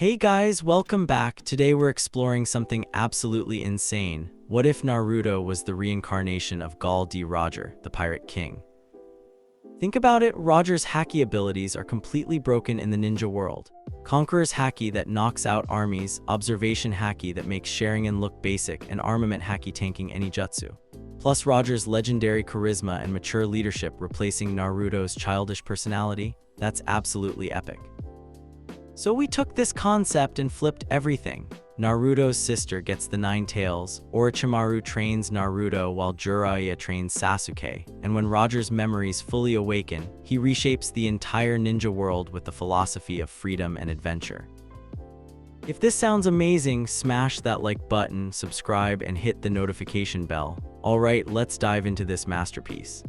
Hey guys, welcome back. Today we're exploring something absolutely insane. What if Naruto was the reincarnation of Gall D. Roger, the Pirate King? Think about it, Roger's haki abilities are completely broken in the ninja world. Conqueror's haki that knocks out armies, observation haki that makes Sharingan look basic, and armament haki tanking any jutsu. Plus Roger's legendary charisma and mature leadership replacing Naruto's childish personality. That's absolutely epic. So we took this concept and flipped everything. Naruto's sister gets the 9 tails, Orochimaru trains Naruto while Jiraiya trains Sasuke, and when Roger's memories fully awaken, he reshapes the entire ninja world with the philosophy of freedom and adventure. If this sounds amazing, smash that like button, subscribe, and hit the notification bell. Alright, let's dive into this masterpiece.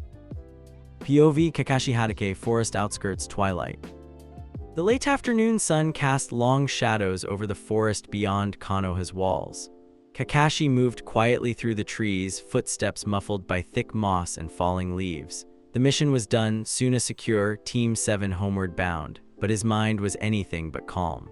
POV Kakashi Hatake, Forest Outskirts, Twilight. The late afternoon sun cast long shadows over the forest beyond Konoha's walls. Kakashi moved quietly through the trees, footsteps muffled by thick moss and falling leaves. The mission was done, Suna secure, Team 7 homeward bound, but his mind was anything but calm.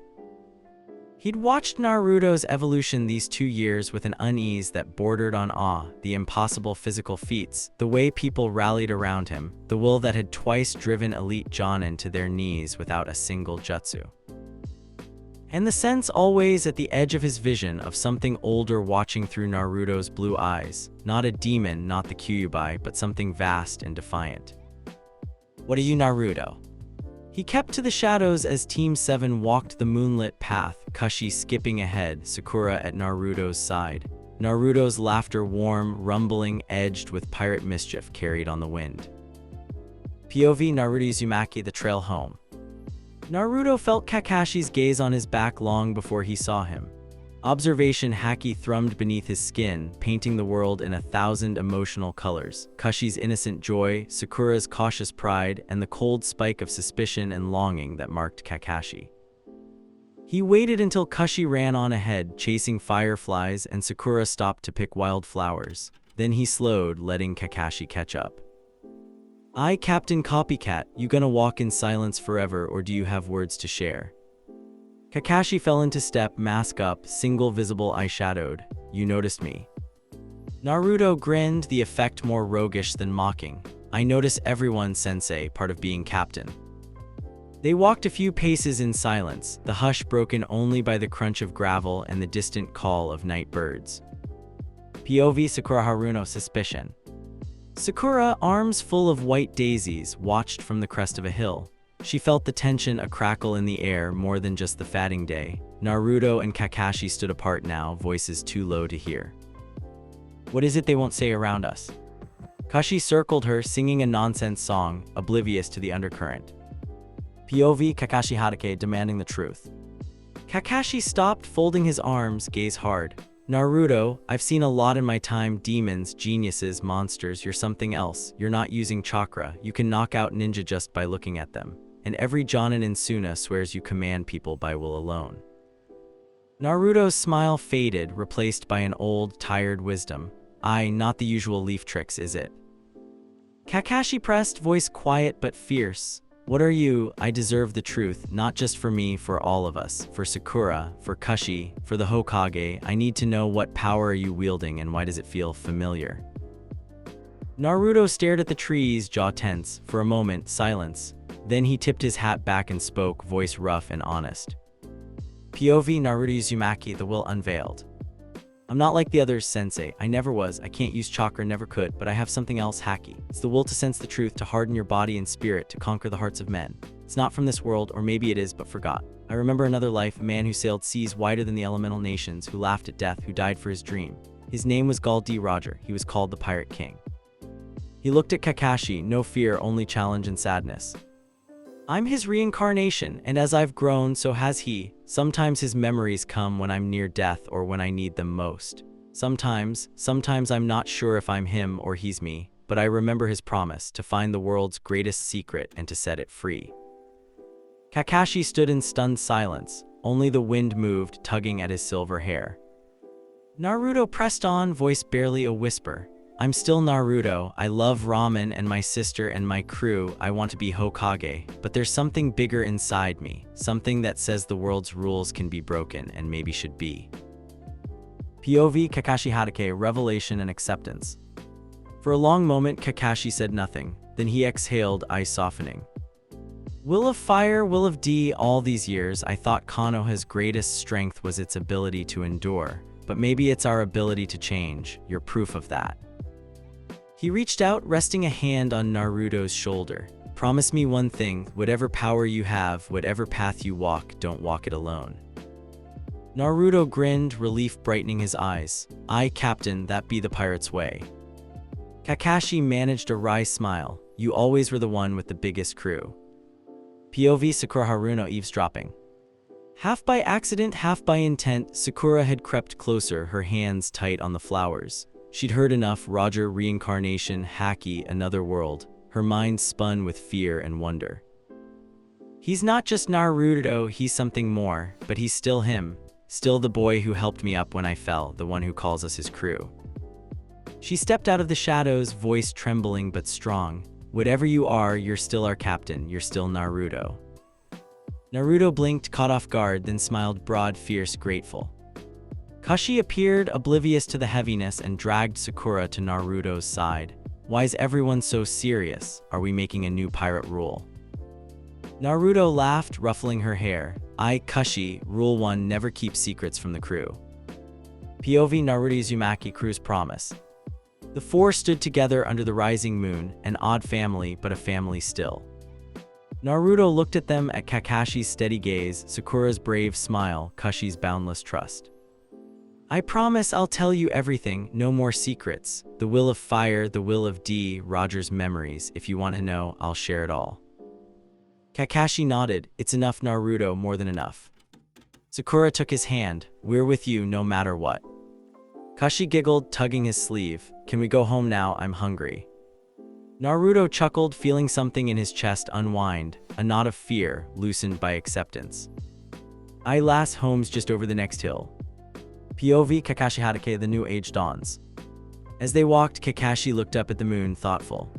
He'd watched Naruto's evolution these 2 years with an unease that bordered on awe, the impossible physical feats, the way people rallied around him, the will that had twice driven elite Jonin to their knees without a single jutsu. And the sense always at the edge of his vision of something older watching through Naruto's blue eyes, not a demon, not the Kyuubi, but something vast and defiant. "What are you, Naruto?" He kept to the shadows as Team 7 walked the moonlit path, Kashi skipping ahead, Sakura at Naruto's side. Naruto's laughter warm, rumbling, edged with pirate mischief carried on the wind. POV Naruto Uzumaki, the trail home. Naruto felt Kakashi's gaze on his back long before he saw him. Observation haki thrummed beneath his skin, painting the world in 1,000 emotional colors. Kashi's innocent joy, Sakura's cautious pride, and the cold spike of suspicion and longing that marked Kakashi. He waited until Kashi ran on ahead, chasing fireflies, and Sakura stopped to pick wildflowers. Then he slowed, letting Kakashi catch up. "I, Captain Copycat, you gonna walk in silence forever, or do you have words to share?" Kakashi fell into step, mask up, single visible eyeshadowed. "You noticed me." Naruto grinned, the effect more roguish than mocking. "I notice everyone, sensei, part of being captain." They walked a few paces in silence, the hush broken only by the crunch of gravel and the distant call of night birds. POV Sakura Haruno, suspicion. Sakura, arms full of white daisies, watched from the crest of a hill. She felt the tension, a crackle in the air, more than just the fatting day. Naruto and Kakashi stood apart now, voices too low to hear. "What is it they won't say around us?" Kashi circled her, singing a nonsense song, oblivious to the undercurrent. POV Kakashi Hatake, demanding the truth. Kakashi stopped, folding his arms, gaze hard. "Naruto, I've seen a lot in my time, demons, geniuses, monsters, you're something else. You're not using chakra, you can knock out ninja just by looking at them. And every Jonin in Suna swears you command people by will alone." Naruto's smile faded, replaced by an old, tired wisdom. Not the usual leaf tricks, is it?" Kakashi pressed, voice quiet but fierce. "What are you? I deserve the truth, not just for me, for all of us. For Sakura, for Kashi, for the Hokage. I need to know, what power are you wielding and why does it feel familiar?" Naruto stared at the trees, jaw tense. For a moment, silence. Then he tipped his hat back and spoke, voice rough and honest. POV Naruto Uzumaki, the will unveiled. "I'm not like the others, sensei. I never was. I can't use chakra, never could, but I have something else, haki. It's the will to sense the truth, to harden your body and spirit, to conquer the hearts of men. It's not from this world, or maybe it is, but forgot. I remember another life, a man who sailed seas wider than the elemental nations, who laughed at death, who died for his dream. His name was Gall D. Roger. He was called the Pirate King." He looked at Kakashi, no fear, only challenge and sadness. "I'm his reincarnation, and as I've grown, so has he. Sometimes his memories come when I'm near death or when I need them most. Sometimes I'm not sure if I'm him or he's me, but I remember his promise to find the world's greatest secret and to set it free." Kakashi stood in stunned silence. Only the wind moved, tugging at his silver hair. Naruto pressed on, voice barely a whisper. I'm still Naruto, I love ramen and my sister and my crew, I want to be Hokage, but there's something bigger inside me, something that says the world's rules can be broken and maybe should be. POV Kakashi Hatake, Revelation and Acceptance. For a long moment, Kakashi said nothing, then he exhaled, eyes softening. Will of Fire, Will of D, all these years, I thought Konoha's greatest strength was its ability to endure, but maybe it's our ability to change, you're proof of that. He reached out, resting a hand on Naruto's shoulder. Promise me one thing, whatever power you have, whatever path you walk, don't walk it alone. Naruto grinned, relief brightening his eyes. Aye, Captain, that be the pirate's way. Kakashi managed a wry smile. You always were the one with the biggest crew. POV Sakura Haruno eavesdropping. Half by accident, half by intent, Sakura had crept closer, her hands tight on the flowers. She'd heard enough, Roger, reincarnation, Haki, another world. Her mind spun with fear and wonder. He's not just Naruto, he's something more, but he's still him. Still the boy who helped me up when I fell, the one who calls us his crew. She stepped out of the shadows, voice trembling but strong. Whatever you are, you're still our captain, you're still Naruto. Naruto blinked, caught off guard, then smiled broad, fierce, grateful. Kashi appeared, oblivious to the heaviness, and dragged Sakura to Naruto's side. Why's everyone so serious? Are we making a new pirate rule? Naruto laughed, ruffling her hair. I, Kashi, Rule 1, never keep secrets from the crew. POV Naruto Uzumaki crew's promise. The four stood together under the rising moon, an odd family, but a family still. Naruto looked at them, at Kakashi's steady gaze, Sakura's brave smile, Kashi's boundless trust. I promise I'll tell you everything, no more secrets. The will of fire, the will of D, Roger's memories. If you want to know, I'll share it all. Kakashi nodded. It's enough, Naruto, more than enough. Sakura took his hand. We're with you no matter what. Kashi giggled, tugging his sleeve. Can we go home now? I'm hungry. Naruto chuckled, feeling something in his chest unwind, a knot of fear, loosened by acceptance. I lass home's just over the next hill. POV Kakashi Hatake, the new age dawns. As they walked, Kakashi looked up at the moon, thoughtful.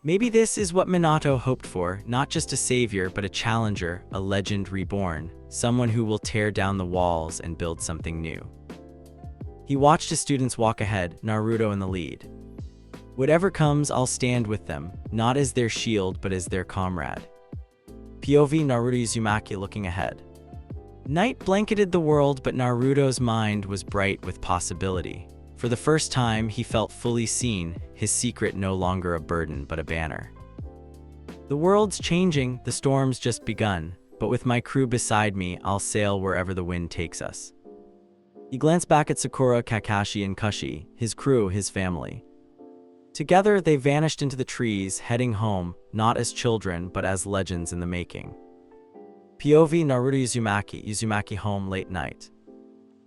Maybe this is what Minato hoped for, not just a savior, but a challenger, a legend reborn, someone who will tear down the walls and build something new. He watched his students walk ahead, Naruto in the lead. Whatever comes, I'll stand with them, not as their shield, but as their comrade. POV Naruto Uzumaki looking ahead. Night blanketed the world, but Naruto's mind was bright with possibility. For the first time, he felt fully seen, his secret no longer a burden, but a banner. The world's changing, the storm's just begun, but with my crew beside me, I'll sail wherever the wind takes us. He glanced back at Sakura, Kakashi, and Kashi, his crew, his family. Together, they vanished into the trees, heading home, not as children, but as legends in the making. POV Naruto Uzumaki home late night.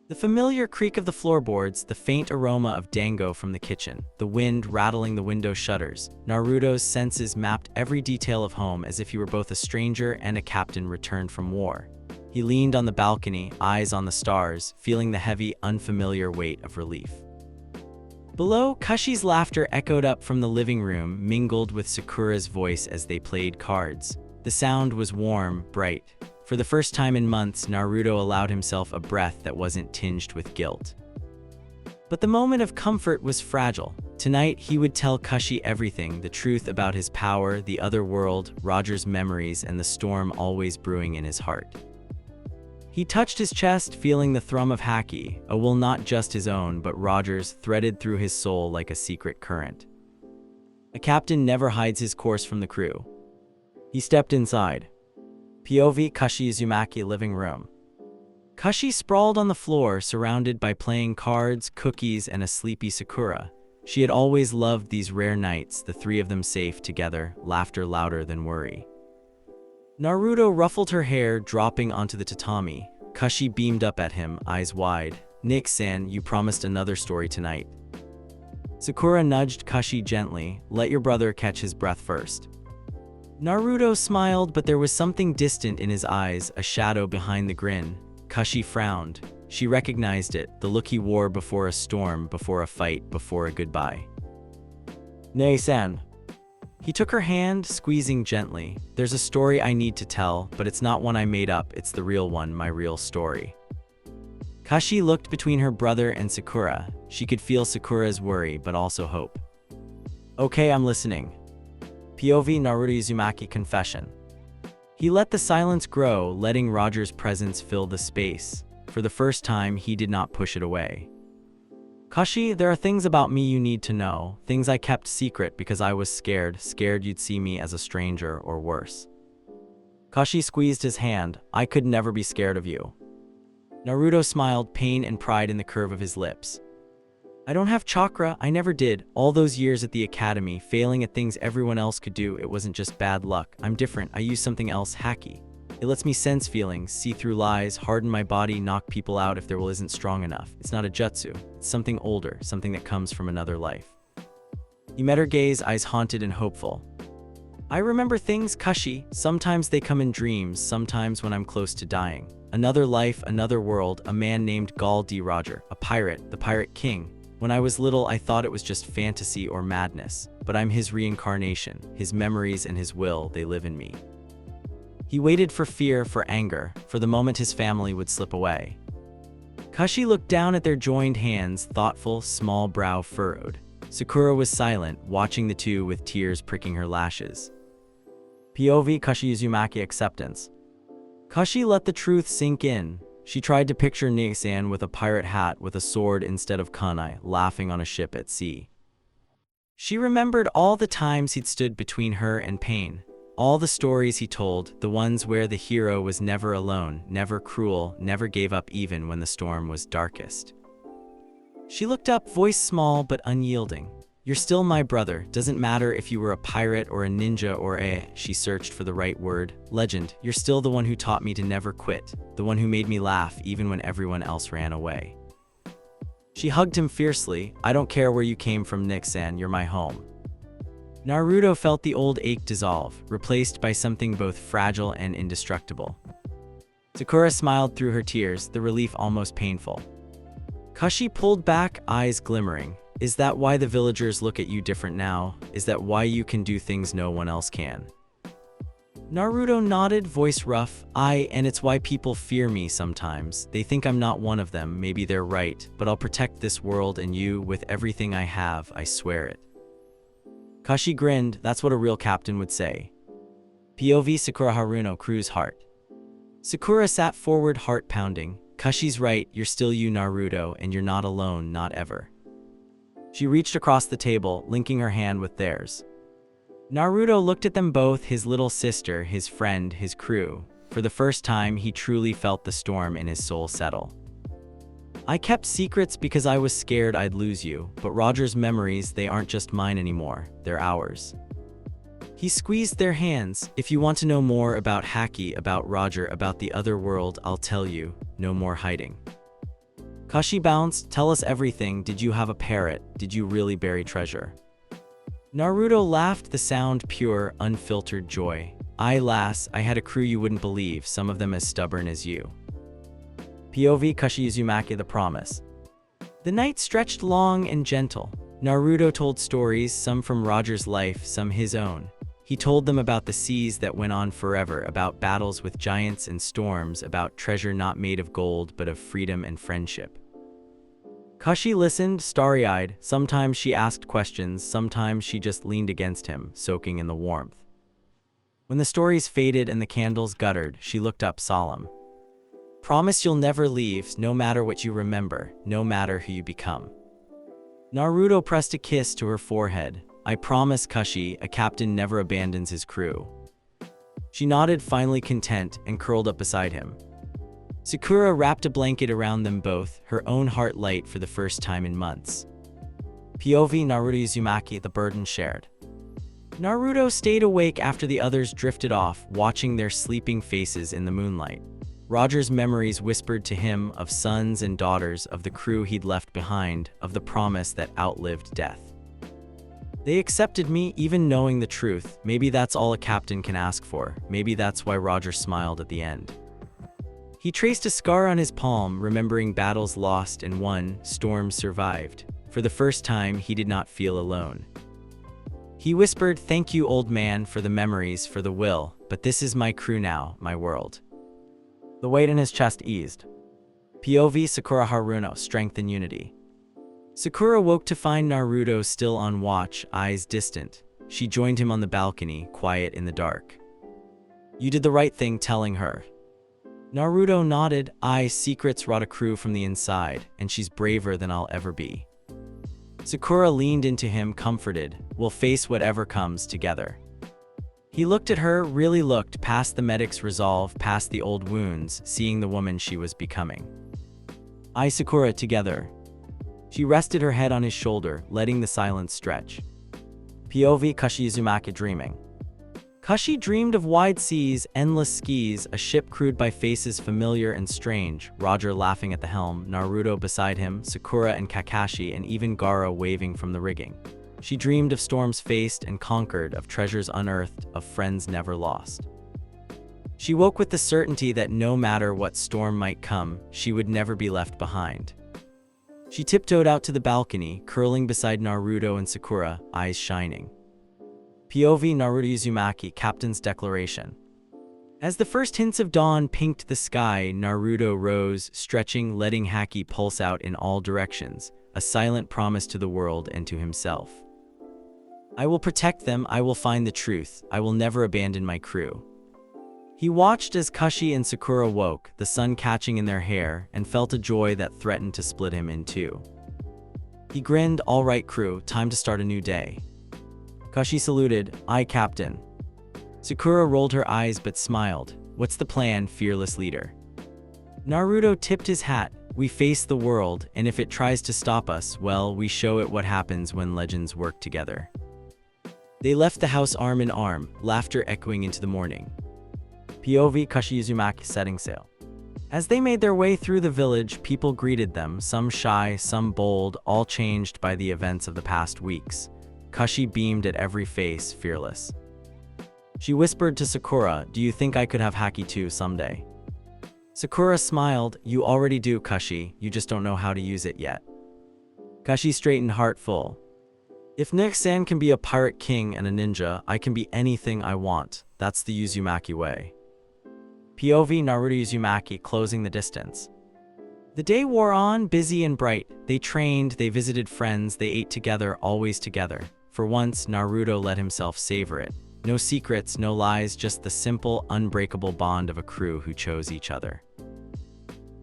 The familiar creak of the floorboards, the faint aroma of dango from the kitchen, the wind rattling the window shutters. Naruto's senses mapped every detail of home as if he were both a stranger and a captain returned from war. He leaned on the balcony, eyes on the stars, feeling the heavy, unfamiliar weight of relief. Below, Kashi's laughter echoed up from the living room, mingled with Sakura's voice as they played cards. The sound was warm, bright. For the first time in months, Naruto allowed himself a breath that wasn't tinged with guilt. But the moment of comfort was fragile. Tonight, he would tell Kashi everything, the truth about his power, the other world, Roger's memories, and the storm always brewing in his heart. He touched his chest, feeling the thrum of Haki, a will not just his own, but Roger's, threaded through his soul like a secret current. A captain never hides his course from the crew. He stepped inside. POV Kashi Uzumaki living room. Kashi sprawled on the floor, surrounded by playing cards, cookies, and a sleepy Sakura. She had always loved these rare nights, the three of them safe together, laughter louder than worry. Naruto ruffled her hair, dropping onto the tatami. Kashi beamed up at him, eyes wide. Nick-san, you promised another story tonight. Sakura nudged Kashi gently. Let your brother catch his breath first. Naruto smiled, but there was something distant in his eyes, a shadow behind the grin. Kashi frowned. She recognized it, the look he wore before a storm, before a fight, before a goodbye. Nay-san. He took her hand, squeezing gently. There's a story I need to tell, but it's not one I made up, it's the real one, my real story. Kashi looked between her brother and Sakura. She could feel Sakura's worry, but also hope. Okay, I'm listening. POV Naruto Uzumaki confession. He let the silence grow, letting Roger's presence fill the space. For the first time, he did not push it away. Kashi, there are things about me you need to know, things I kept secret because I was scared you'd see me as a stranger or worse. Kashi squeezed his hand. I could never be scared of you. Naruto smiled, pain and pride in the curve of his lips. I don't have chakra, I never did. All those years at the academy, failing at things everyone else could do, it wasn't just bad luck. I'm different, I use something else, hacky. It lets me sense feelings, see through lies, harden my body, knock people out if their will isn't strong enough. It's not a jutsu, it's something older, something that comes from another life. He met her gaze, eyes haunted and hopeful. I remember things, Kashi. Sometimes they come in dreams, sometimes when I'm close to dying. Another life, another world, a man named Gall D. Roger, a pirate, the Pirate King. When I was little, I thought it was just fantasy or madness, but I'm his reincarnation. His memories and his will, they live in me. He waited for fear, for anger, for the moment his family would slip away. Kashi looked down at their joined hands, thoughtful, small brow furrowed. Sakura was silent, watching the two with tears pricking her lashes. POV Kashi Uzumaki acceptance. Kashi let the truth sink in. She tried to picture Ning-san with a pirate hat with a sword instead of kunai, laughing on a ship at sea. She remembered all the times he'd stood between her and pain. All the stories he told, the ones where the hero was never alone, never cruel, never gave up even when the storm was darkest. She looked up, voice small but unyielding. You're still my brother, doesn't matter if you were a pirate or a ninja or she searched for the right word, legend. You're still the one who taught me to never quit, the one who made me laugh even when everyone else ran away. She hugged him fiercely. I don't care where you came from, Nick-san, you're my home. Naruto felt the old ache dissolve, replaced by something both fragile and indestructible. Sakura smiled through her tears, the relief almost painful. Kashi pulled back, eyes glimmering. Is that why the villagers look at you different now? Is that why you can do things no one else can? Naruto nodded, voice rough. And it's why people fear me sometimes. They think I'm not one of them, maybe they're right, but I'll protect this world and you with everything I have, I swear it. Kashi grinned, that's what a real captain would say. POV Sakura Haruno Crew's heart. Sakura sat forward, heart pounding. Kashi's right, you're still you, Naruto, and you're not alone, not ever. She reached across the table, linking her hand with theirs. Naruto looked at them both, his little sister, his friend, his crew. For the first time, he truly felt the storm in his soul settle. I kept secrets because I was scared I'd lose you, but Roger's memories, they aren't just mine anymore, they're ours. He squeezed their hands. If you want to know more about Haki, about Roger, about the other world, I'll tell you, no more hiding. Kashi bounced, tell us everything. Did you have a parrot? Did you really bury treasure? Naruto laughed, the sound pure, unfiltered joy. Lass, I had a crew you wouldn't believe, some of them as stubborn as you. POV Kashi Uzumaki the promise. The night stretched long and gentle. Naruto told stories, some from Roger's life, some his own. He told them about the seas that went on forever, about battles with giants and storms, about treasure not made of gold but of freedom and friendship. Kashi listened, starry-eyed. Sometimes she asked questions, sometimes she just leaned against him, soaking in the warmth. When the stories faded and the candles guttered, she looked up solemn. Promise you'll never leave, no matter what you remember, no matter who you become. Naruto pressed a kiss to her forehead. I promise, Kashi, a captain never abandons his crew. She nodded, finally content, and curled up beside him. Sakura wrapped a blanket around them both, her own heart light for the first time in months. POV Naruto Uzumaki, the burden shared. Naruto stayed awake after the others drifted off, watching their sleeping faces in the moonlight. Roger's memories whispered to him of sons and daughters, of the crew he'd left behind, of the promise that outlived death. They accepted me, even knowing the truth. Maybe that's all a captain can ask for. Maybe that's why Roger smiled at the end. He traced a scar on his palm, remembering battles lost and won, storms survived. For the first time, he did not feel alone. He whispered, "Thank you, old man, for the memories, for the will, but this is my crew now, my world." The weight in his chest eased. POV Sakura Haruno, strength and unity. Sakura woke to find Naruto still on watch, eyes distant. She joined him on the balcony, quiet in the dark. "You did the right thing telling her." Naruto nodded. Secrets rot a crew from the inside, and she's braver than I'll ever be." Sakura leaned into him, comforted. "We'll face whatever comes together." He looked at her, really looked, past the medic's resolve, past the old wounds, seeing the woman she was becoming. Sakura, together." She rested her head on his shoulder, letting the silence stretch. POV Kashi Uzumaki dreaming. Kashi dreamed of wide seas, endless skis, a ship crewed by faces familiar and strange, Roger laughing at the helm, Naruto beside him, Sakura and Kakashi, and even Gaara waving from the rigging. She dreamed of storms faced and conquered, of treasures unearthed, of friends never lost. She woke with the certainty that no matter what storm might come, she would never be left behind. She tiptoed out to the balcony, curling beside Naruto and Sakura, eyes shining. POV Naruto Uzumaki, Captain's Declaration. As the first hints of dawn pinked the sky, Naruto rose, stretching, letting haki pulse out in all directions, a silent promise to the world and to himself. "I will protect them, I will find the truth, I will never abandon my crew." He watched as Kashi and Sakura woke, the sun catching in their hair, and felt a joy that threatened to split him in two. He grinned, "All right, crew, time to start a new day." Kashi saluted, "Aye, Captain." Sakura rolled her eyes but smiled. "What's the plan, fearless leader?" Naruto tipped his hat. "We face the world, and if it tries to stop us, well, we show it what happens when legends work together." They left the house arm in arm, laughter echoing into the morning. POV Kashi Uzumaki setting sail. As they made their way through the village, people greeted them, some shy, some bold, all changed by the events of the past weeks. Kashi beamed at every face, fearless. She whispered to Sakura, "Do you think I could have haki too someday?" Sakura smiled, "You already do, Kashi, you just don't know how to use it yet." Kashi straightened, heart full. "If Nick-san can be a pirate king and a ninja, I can be anything I want. That's the Uzumaki way." POV Naruto Uzumaki, closing the distance. The day wore on, busy and bright. They trained, they visited friends, they ate together, always together. For once, Naruto let himself savor it. No secrets, no lies, just the simple, unbreakable bond of a crew who chose each other.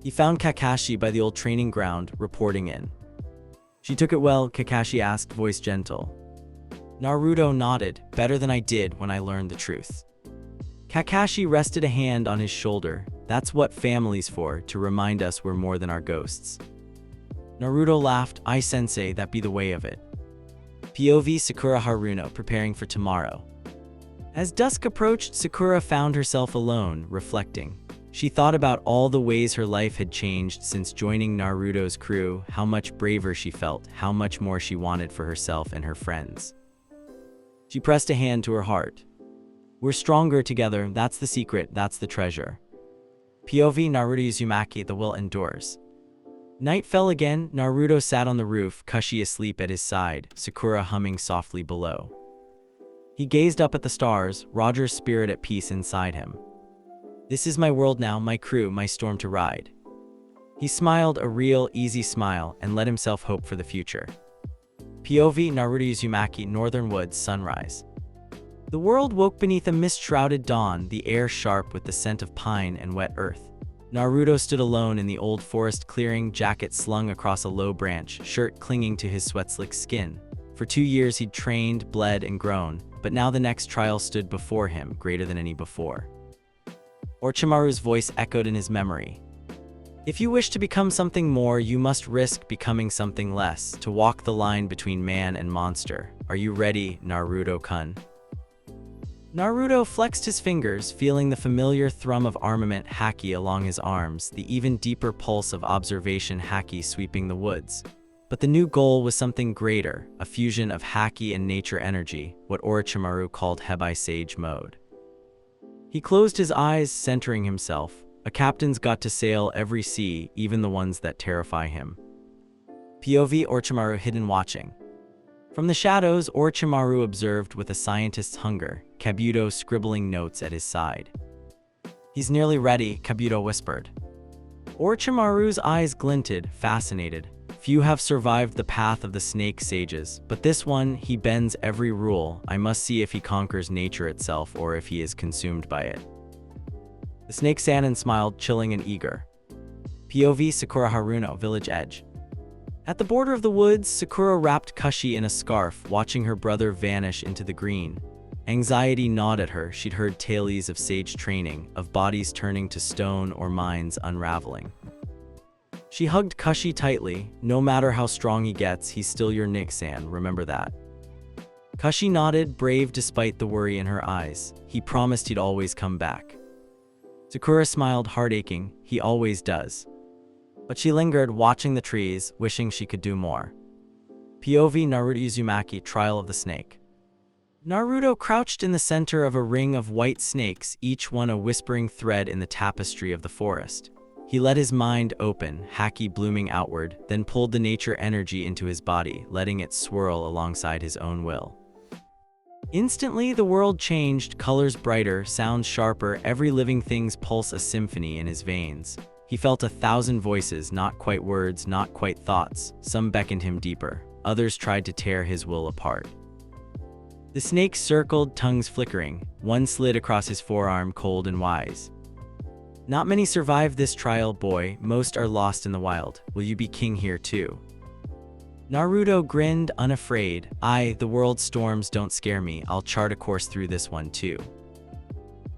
He found Kakashi by the old training ground, reporting in. "She took it well?" Kakashi asked, voice gentle. Naruto nodded, "Better than I did when I learned the truth." Kakashi rested a hand on his shoulder. "That's what family's for, to remind us we're more than our ghosts." Naruto laughed, "Aye, sensei, that be the way of it." POV Sakura Haruno, preparing for tomorrow. As dusk approached, Sakura found herself alone, reflecting. She thought about all the ways her life had changed since joining Naruto's crew, how much braver she felt, how much more she wanted for herself and her friends. She pressed a hand to her heart. "We're stronger together, that's the secret, that's the treasure." POV Naruto Uzumaki, the will endures. Night fell again, Naruto sat on the roof, Kashi asleep at his side, Sakura humming softly below. He gazed up at the stars, Roger's spirit at peace inside him. "This is my world now, my crew, my storm to ride." He smiled, a real, easy smile, and let himself hope for the future. POV Naruto Uzumaki, Northern Woods, sunrise. The world woke beneath a mist-shrouded dawn, the air sharp with the scent of pine and wet earth. Naruto stood alone in the old forest clearing, jacket slung across a low branch, shirt clinging to his sweat-slick skin. For 2 years he'd trained, bled, and grown, but now the next trial stood before him, greater than any before. Orochimaru's voice echoed in his memory. "If you wish to become something more, you must risk becoming something less, to walk the line between man and monster. Are you ready, Naruto-kun?" Naruto flexed his fingers, feeling the familiar thrum of armament haki along his arms, the even deeper pulse of observation haki sweeping the woods. But the new goal was something greater, a fusion of haki and nature energy, what Orochimaru called Hebai Sage mode. He closed his eyes, centering himself. A captain's got to sail every sea, even the ones that terrify him. POV Orochimaru hidden watching. From the shadows, Orochimaru observed with a scientist's hunger, Kabuto scribbling notes at his side. "He's nearly ready," Kabuto whispered. Orochimaru's eyes glinted, fascinated. Few have survived the path of the snake sages, but this one, he bends every rule. I must see if he conquers nature itself or if he is consumed by it. The snake Sannin smiled, chilling and eager. POV Sakura Haruno, village edge. At the border of the woods, Sakura wrapped Kushi in a scarf, watching her brother vanish into the green. Anxiety gnawed at her. She'd heard tales of sage training, of bodies turning to stone or minds unraveling. She hugged Kushi tightly. "No matter how strong he gets, he's still your Nick-san, remember that." Kushi nodded, brave despite the worry in her eyes. He promised he'd always come back. Sakura smiled, heart aching. He always does. But she lingered, watching the trees, wishing she could do more. POV Naruto Uzumaki, Trial of the Snake. Naruto crouched in the center of a ring of white snakes, each one a whispering thread in the tapestry of the forest. He let his mind open, haki blooming outward, then pulled the nature energy into his body, letting it swirl alongside his own will. Instantly, the world changed, colors brighter, sounds sharper, every living thing's pulse a symphony in his veins. He felt 1,000 voices, not quite words, not quite thoughts. Some beckoned him deeper. Others tried to tear his will apart. The snakes circled, tongues flickering. One slid across his forearm, cold and wise. "Not many survive this trial, boy. Most are lost in the wild. Will you be king here too?" Naruto grinned, unafraid. The world's storms don't scare me. I'll chart a course through this one too."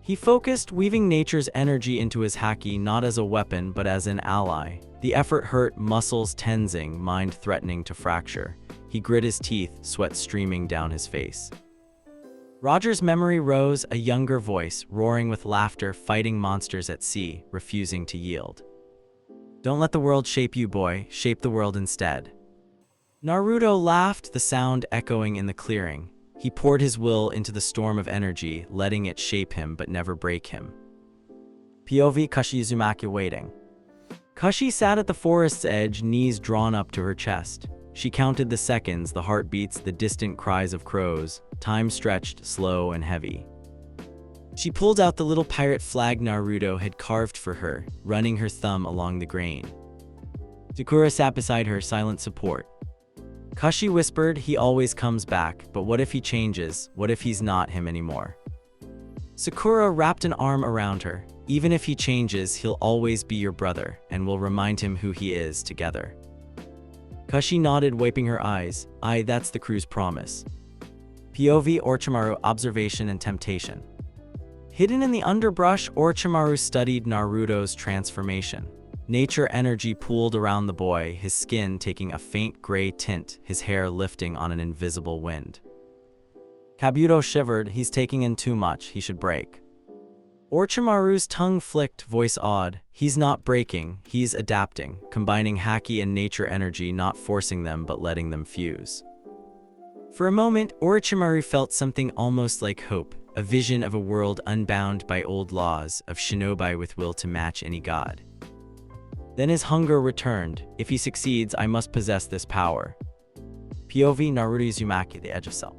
He focused, weaving nature's energy into his haki not as a weapon but as an ally. The effort hurt, muscles tensing, mind threatening to fracture. He grit his teeth, sweat streaming down his face. Roger's memory rose, a younger voice, roaring with laughter, fighting monsters at sea, refusing to yield. "Don't let the world shape you, boy. Shape the world instead." Naruto laughed, the sound echoing in the clearing. He poured his will into the storm of energy, letting it shape him but never break him. POV Kushi Uzumaki waiting. Kushi sat at the forest's edge, knees drawn up to her chest. She counted the seconds, the heartbeats, the distant cries of crows. Time stretched, slow and heavy. She pulled out the little pirate flag Naruto had carved for her, running her thumb along the grain. Sakura sat beside her, silent support. Kushi whispered, "He always comes back, but what if he changes? What if he's not him anymore?" Sakura wrapped an arm around her. "Even if he changes, he'll always be your brother, and we'll remind him who he is together." Kushi nodded, wiping her eyes. That's the crew's promise." POV Orochimaru, observation and temptation. Hidden in the underbrush, Orochimaru studied Naruto's transformation. Nature energy pooled around the boy, his skin taking a faint gray tint, his hair lifting on an invisible wind. Kabuto shivered. "He's taking in too much. He should break." Orochimaru's tongue flicked, voice awed. "He's not breaking, he's adapting, combining haki and nature energy, not forcing them but letting them fuse." For a moment, Orochimaru felt something almost like hope, a vision of a world unbound by old laws, of shinobi with will to match any god. Then his hunger returned. "If he succeeds, I must possess this power." POV Naruto Uzumaki, the edge of self.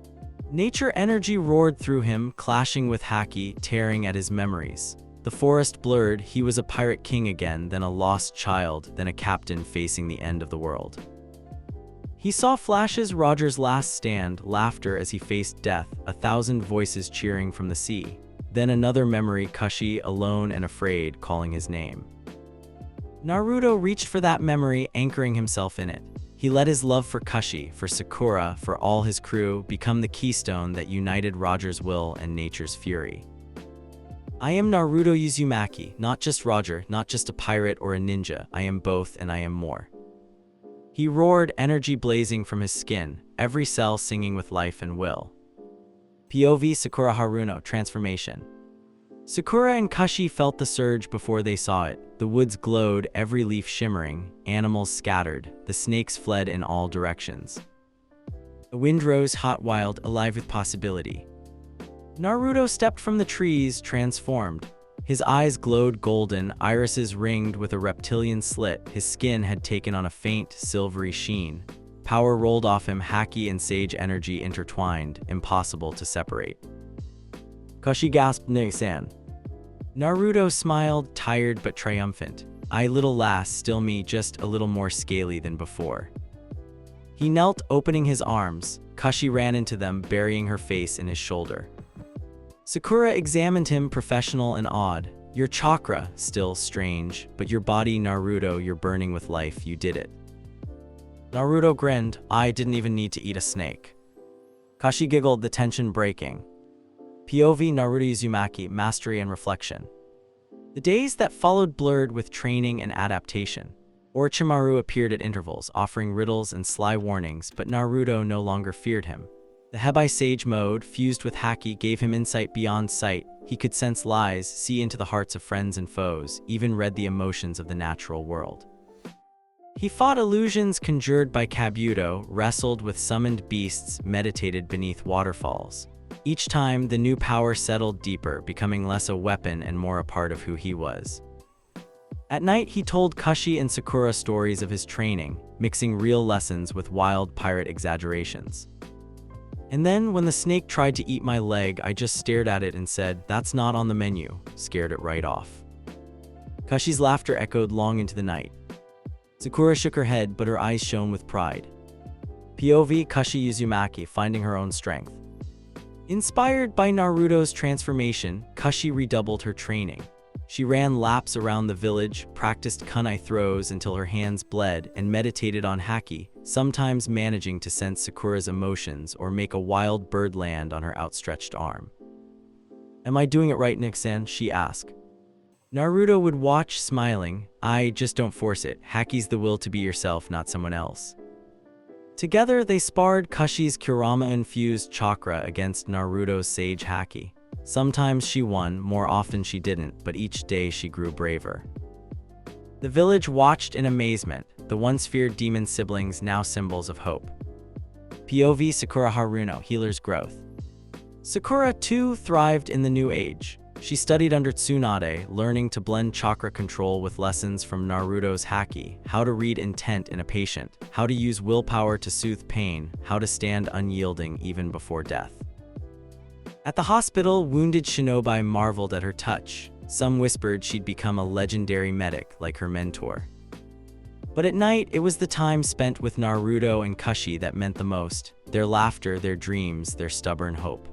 Nature energy roared through him, clashing with haki, tearing at his memories. The forest blurred. He was a pirate king again, then a lost child, then a captain facing the end of the world. He saw flashes, Roger's last stand, laughter as he faced death, 1,000 voices cheering from the sea. Then another memory, Kushi, alone and afraid, calling his name. Naruto reached for that memory, anchoring himself in it. He let his love for Kushi, for Sakura, for all his crew, become the keystone that united Roger's will and nature's fury. "I am Naruto Uzumaki, not just Roger, not just a pirate or a ninja. I am both and I am more." He roared, energy blazing from his skin, every cell singing with life and will. POV Sakura Haruno, transformation. Sakura and Kushi felt the surge before they saw it. The woods glowed, every leaf shimmering, animals scattered, the snakes fled in all directions. The wind rose, hot, wild, alive with possibility. Naruto stepped from the trees, transformed. His eyes glowed golden, irises ringed with a reptilian slit, his skin had taken on a faint, silvery sheen. Power rolled off him, haki and sage energy intertwined, impossible to separate. Kashi gasped, "Ne-san." Naruto smiled, tired but triumphant. "I, little lass, still me, just a little more scaly than before." He knelt, opening his arms. Kashi ran into them, burying her face in his shoulder. Sakura examined him, professional and awed. "Your chakra, still strange, but your body, Naruto, you're burning with life, you did it." Naruto grinned. "I didn't even need to eat a snake." Kashi giggled, the tension breaking. POV Naruto Uzumaki, Mastery and Reflection. The days that followed blurred with training and adaptation. Orochimaru appeared at intervals, offering riddles and sly warnings, but Naruto no longer feared him. The Hebai Sage mode, fused with Haki, gave him insight beyond sight. He could sense lies, see into the hearts of friends and foes, even read the emotions of the natural world. He fought illusions conjured by Kabuto, wrestled with summoned beasts, meditated beneath waterfalls. Each time, the new power settled deeper, becoming less a weapon and more a part of who he was. At night, he told Kashi and Sakura stories of his training, mixing real lessons with wild pirate exaggerations. "And then, when the snake tried to eat my leg, I just stared at it and said, 'That's not on the menu,' scared it right off." Kashi's laughter echoed long into the night. Sakura shook her head, but her eyes shone with pride. POV Kashi Uzumaki, finding her own strength. Inspired by Naruto's transformation, Kashi redoubled her training. She ran laps around the village, practiced kunai throws until her hands bled, and meditated on haki, sometimes managing to sense Sakura's emotions or make a wild bird land on her outstretched arm. "Am I doing it right, Nick-san?" she asked. Naruto would watch, smiling. "I just don't force it. Haki's the will to be yourself, not someone else." Together, they sparred Kashi's Kurama-infused chakra against Naruto's sage haki. Sometimes she won, more often she didn't, but each day she grew braver. The village watched in amazement, the once feared demon siblings now symbols of hope. POV Sakura Haruno, Healer's Growth. Sakura, too, thrived in the new age. She studied under Tsunade, learning to blend chakra control with lessons from Naruto's haki, how to read intent in a patient, how to use willpower to soothe pain, how to stand unyielding even before death. At the hospital, wounded shinobi marveled at her touch. Some whispered she'd become a legendary medic like her mentor. But at night, it was the time spent with Naruto and Kashi that meant the most. Their laughter, their dreams, their stubborn hope.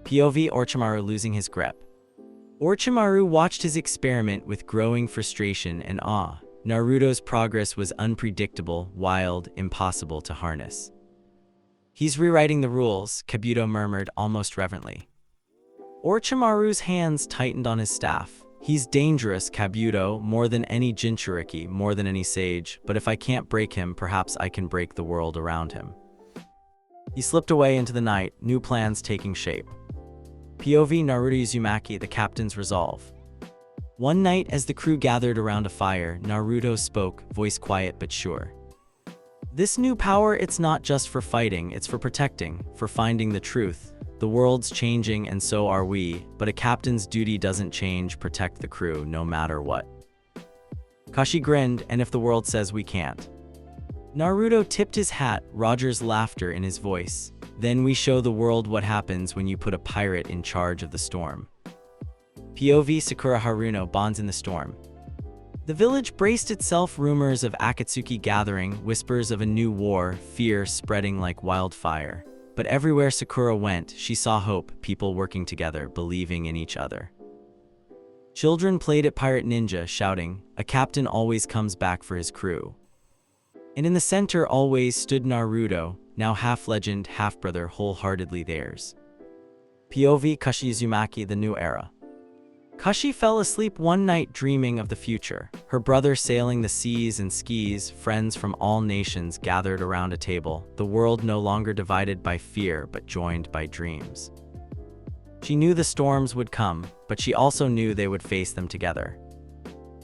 POV Orochimaru losing his grip. Orochimaru watched his experiment with growing frustration and awe. Naruto's progress was unpredictable, wild, impossible to harness. "He's rewriting the rules," Kabuto murmured almost reverently. Orochimaru's hands tightened on his staff. "He's dangerous, Kabuto, more than any Jinchuriki, more than any sage, but if I can't break him, perhaps I can break the world around him." He slipped away into the night, new plans taking shape. POV Naruto Uzumaki, the captain's resolve. One night, as the crew gathered around a fire, Naruto spoke, voice quiet but sure. "This new power, it's not just for fighting, it's for protecting, for finding the truth. The world's changing and so are we, but a captain's duty doesn't change, protect the crew no matter what." Kashi grinned, "And if the world says we can't?" Naruto tipped his hat, Roger's laughter in his voice. "Then we show the world what happens when you put a pirate in charge of the storm." POV Sakura Haruno, Bonds in the Storm. The village braced itself, rumors of Akatsuki gathering, whispers of a new war, fear spreading like wildfire. But everywhere Sakura went, she saw hope, people working together, believing in each other. Children played at Pirate Ninja, shouting, "A captain always comes back for his crew." And in the center always stood Naruto, now half-legend, half-brother, wholeheartedly theirs. POV Kashi Uzumaki, the new era. Kashi fell asleep one night dreaming of the future. Her brother sailing the seas and skis, friends from all nations gathered around a table, the world no longer divided by fear but joined by dreams. She knew the storms would come, but she also knew they would face them together.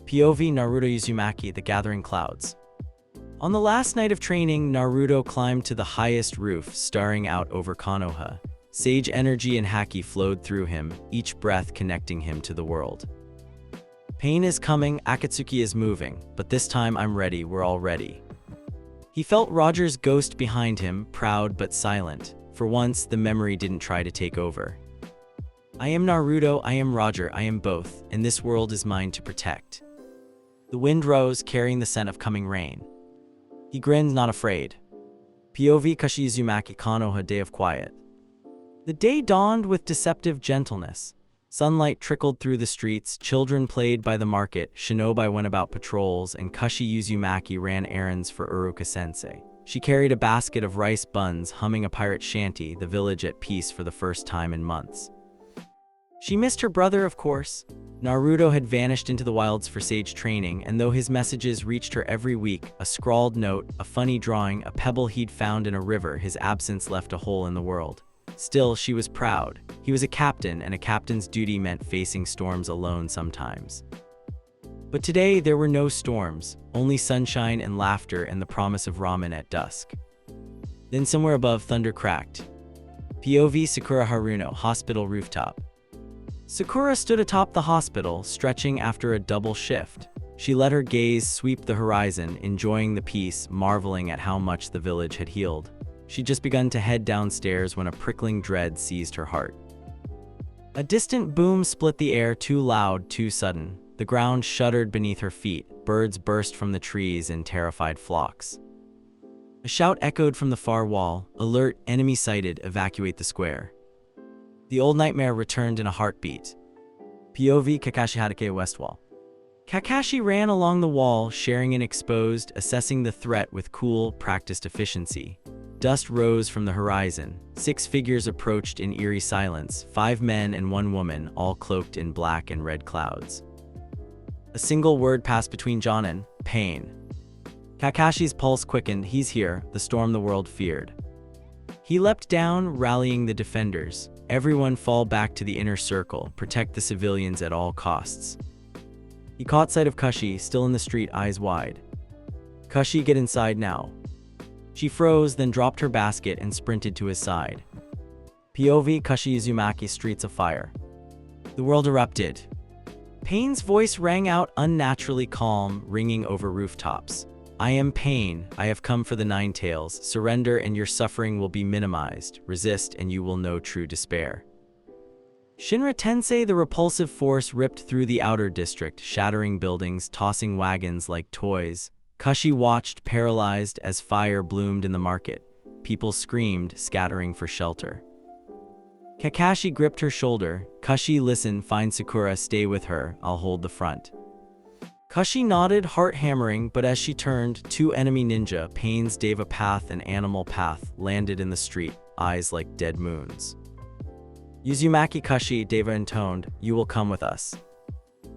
POV Naruto Uzumaki, the gathering clouds. On the last night of training, Naruto climbed to the highest roof, staring out over Konoha. Sage energy and haki flowed through him, each breath connecting him to the world. "Pain is coming, Akatsuki is moving, but this time I'm ready, we're all ready." He felt Roger's ghost behind him, proud but silent. For once, the memory didn't try to take over. I am Naruto, I am Roger, I am both, and this world is mine to protect. The wind rose, carrying the scent of coming rain. He grinned, not afraid. POV Kashi Uzumaki Kanoha Day of Quiet. The day dawned with deceptive gentleness. Sunlight trickled through the streets, children played by the market, shinobi went about patrols, and Kashi Uzumaki ran errands for Uruka-sensei. She carried a basket of rice buns, humming a pirate shanty, the village at peace for the first time in months. She missed her brother, of course. Naruto had vanished into the wilds for sage training, and though his messages reached her every week, a scrawled note, a funny drawing, a pebble he'd found in a river, his absence left a hole in the world. Still, she was proud. He was a captain, and a captain's duty meant facing storms alone sometimes. But today, there were no storms, only sunshine and laughter and the promise of ramen at dusk. Then somewhere above, thunder cracked. POV Sakura Haruno, hospital rooftop. Sakura stood atop the hospital, stretching after a double shift. She let her gaze sweep the horizon, enjoying the peace, marveling at how much the village had healed. She'd just begun to head downstairs when a prickling dread seized her heart. A distant boom split the air, too loud, too sudden. The ground shuddered beneath her feet. Birds burst from the trees in terrified flocks. A shout echoed from the far wall. Alert, enemy sighted, evacuate the square. The old nightmare returned in a heartbeat. POV Kakashi Hadake West Wall. Kakashi ran along the wall, sharing and exposed, assessing the threat with cool, practiced efficiency. Dust rose from the horizon. 6 figures approached in eerie silence, 5 men and 1 woman, all cloaked in black and red clouds. A single word passed between Jonin, pain. Kakashi's pulse quickened. He's here, the storm the world feared. He leapt down, rallying the defenders. Everyone fall back to the inner circle, protect the civilians at all costs. He caught sight of Kashi, still in the street, eyes wide. Kashi, get inside now. She froze, then dropped her basket and sprinted to his side. POV Kashi Uzumaki, streets afire. The world erupted. Pain's voice rang out, unnaturally calm, ringing over rooftops. I am Pain. I have come for the 9 tails. Surrender and your suffering will be minimized. Resist and you will know true despair. Shinra Tensei, the repulsive force, ripped through the outer district, shattering buildings, tossing wagons like toys. Kashi watched, paralyzed, as fire bloomed in the market. People screamed, scattering for shelter. Kakashi gripped her shoulder. Kashi, listen, find Sakura, stay with her, I'll hold the front. Kashi nodded, heart hammering, but as she turned, 2 enemy ninja, Pain's Deva Path and Animal Path, landed in the street, eyes like dead moons. Uzumaki Kashi, Deva intoned, you will come with us.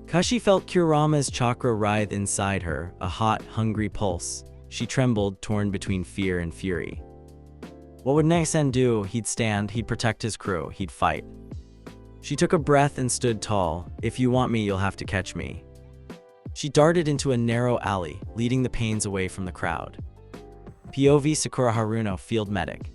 Kashi felt Kurama's chakra writhe inside her, a hot, hungry pulse. She trembled, torn between fear and fury. What would Naisen do? He'd stand, he'd protect his crew, he'd fight. She took a breath and stood tall. If you want me, you'll have to catch me. She darted into a narrow alley, leading the Pains away from the crowd. POV Sakura Haruno, field medic.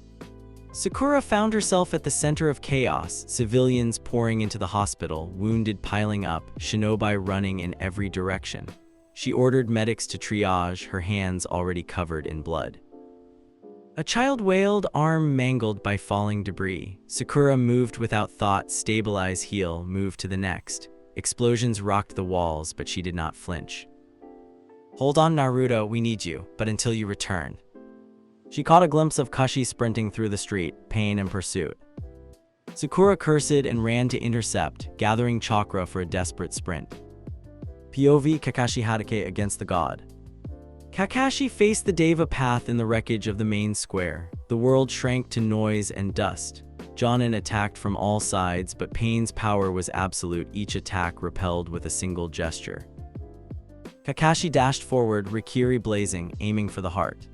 Sakura found herself at the center of chaos, civilians pouring into the hospital, wounded piling up, shinobi running in every direction. She ordered medics to triage, her hands already covered in blood. A child wailed, arm mangled by falling debris. Sakura moved without thought, stabilize, heal, move to the next. Explosions rocked the walls, but she did not flinch. Hold on, Naruto, we need you, but until you return. She caught a glimpse of Kashi sprinting through the street, Pain in pursuit. Sakura cursed and ran to intercept, gathering chakra for a desperate sprint. POV Kakashi Hadake against the god. Kakashi faced the Deva Path in the wreckage of the main square. The world shrank to noise and dust. Jonin attacked from all sides, but Pain's power was absolute, each attack repelled with a single gesture. Kakashi dashed forward, Rikiri blazing, aiming for the heart.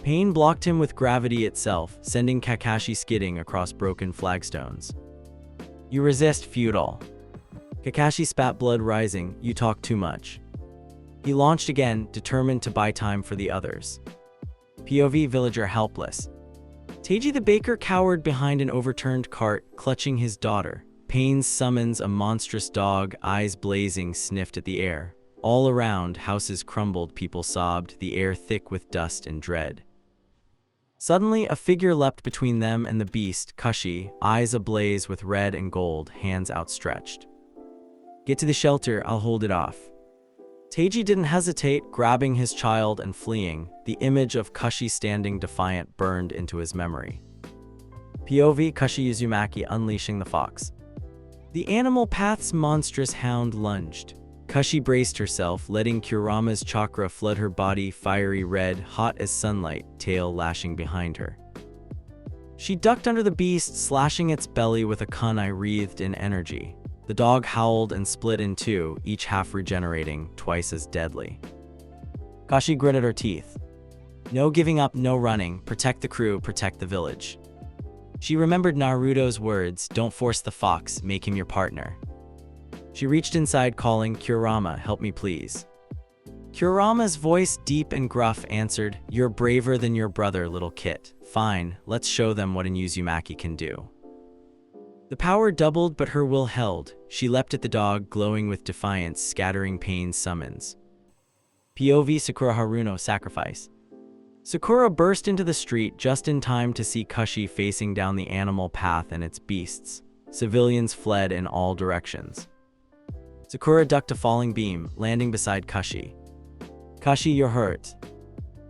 Pain blocked him with gravity itself, sending Kakashi skidding across broken flagstones. You resist, feudal. Kakashi spat, blood rising, you talk too much. He launched again, determined to buy time for the others. POV villager helpless. Teiji the baker cowered behind an overturned cart, clutching his daughter. Pain summons a monstrous dog, eyes blazing, sniffed at the air. All around, houses crumbled, people sobbed, the air thick with dust and dread. Suddenly, a figure leapt between them and the beast, Kashi, eyes ablaze with red and gold, hands outstretched. "Get to the shelter, I'll hold it off." Teiji didn't hesitate, grabbing his child and fleeing. The image of Kashi standing defiant burned into his memory. POV Kashi Uzumaki unleashing the fox. The animal path's monstrous hound lunged. Kashi braced herself, letting Kurama's chakra flood her body, fiery red, hot as sunlight, tail lashing behind her. She ducked under the beast, slashing its belly with a kunai wreathed in energy. The dog howled and split in two, each half regenerating, twice as deadly. Kashi gritted her teeth. No giving up, no running, protect the crew, protect the village. She remembered Naruto's words, don't force the fox, make him your partner. She reached inside, calling, "Kurama, help me please." Kurama's voice, deep and gruff, answered, "You're braver than your brother, little kit. Fine, let's show them what an Uzumaki can do." The power doubled, but her will held. She leapt at the dog, glowing with defiance, scattering Pain's summons. POV Sakura Haruno sacrifice. Sakura burst into the street just in time to see Kashi facing down the animal path and its beasts. Civilians fled in all directions. Sakura ducked a falling beam, landing beside Kashi. "Kashi, you're hurt."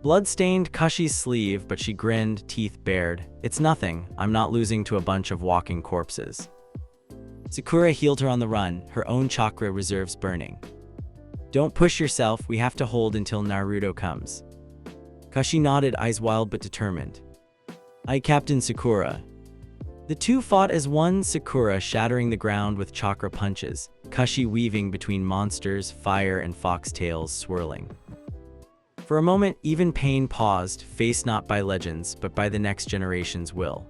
Blood stained Kashi's sleeve, but she grinned, teeth bared. "It's nothing, I'm not losing to a bunch of walking corpses." Sakura healed her on the run, her own chakra reserves burning. "Don't push yourself, we have to hold until Naruto comes." Kashi nodded, eyes wild but determined. "Aye, Captain Sakura." The two fought as one, Sakura shattering the ground with chakra punches, Kashi weaving between monsters, fire and foxtails swirling. For a moment, even Pain paused, faced not by legends, but by the next generation's will.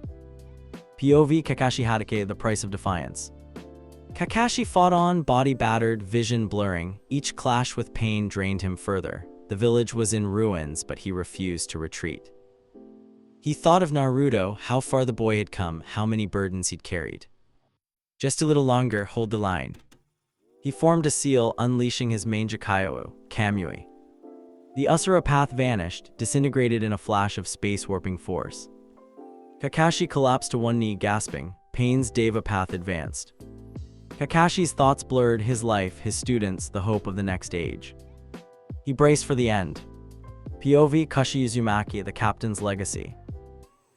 POV Kakashi Hatake, the price of defiance. Kakashi fought on, body battered, vision blurring. Each clash with Pain drained him further. The village was in ruins, but he refused to retreat. He thought of Naruto, how far the boy had come, how many burdens he'd carried. Just a little longer, hold the line. He formed a seal, unleashing his Manjakayo, Kamui. The Usura path vanished, disintegrated in a flash of space-warping force. Kakashi collapsed to one knee, gasping. Pain's Deva path advanced. Kakashi's thoughts blurred, his life, his students, the hope of the next age. He braced for the end. POV Kashi Uzumaki, the captain's legacy.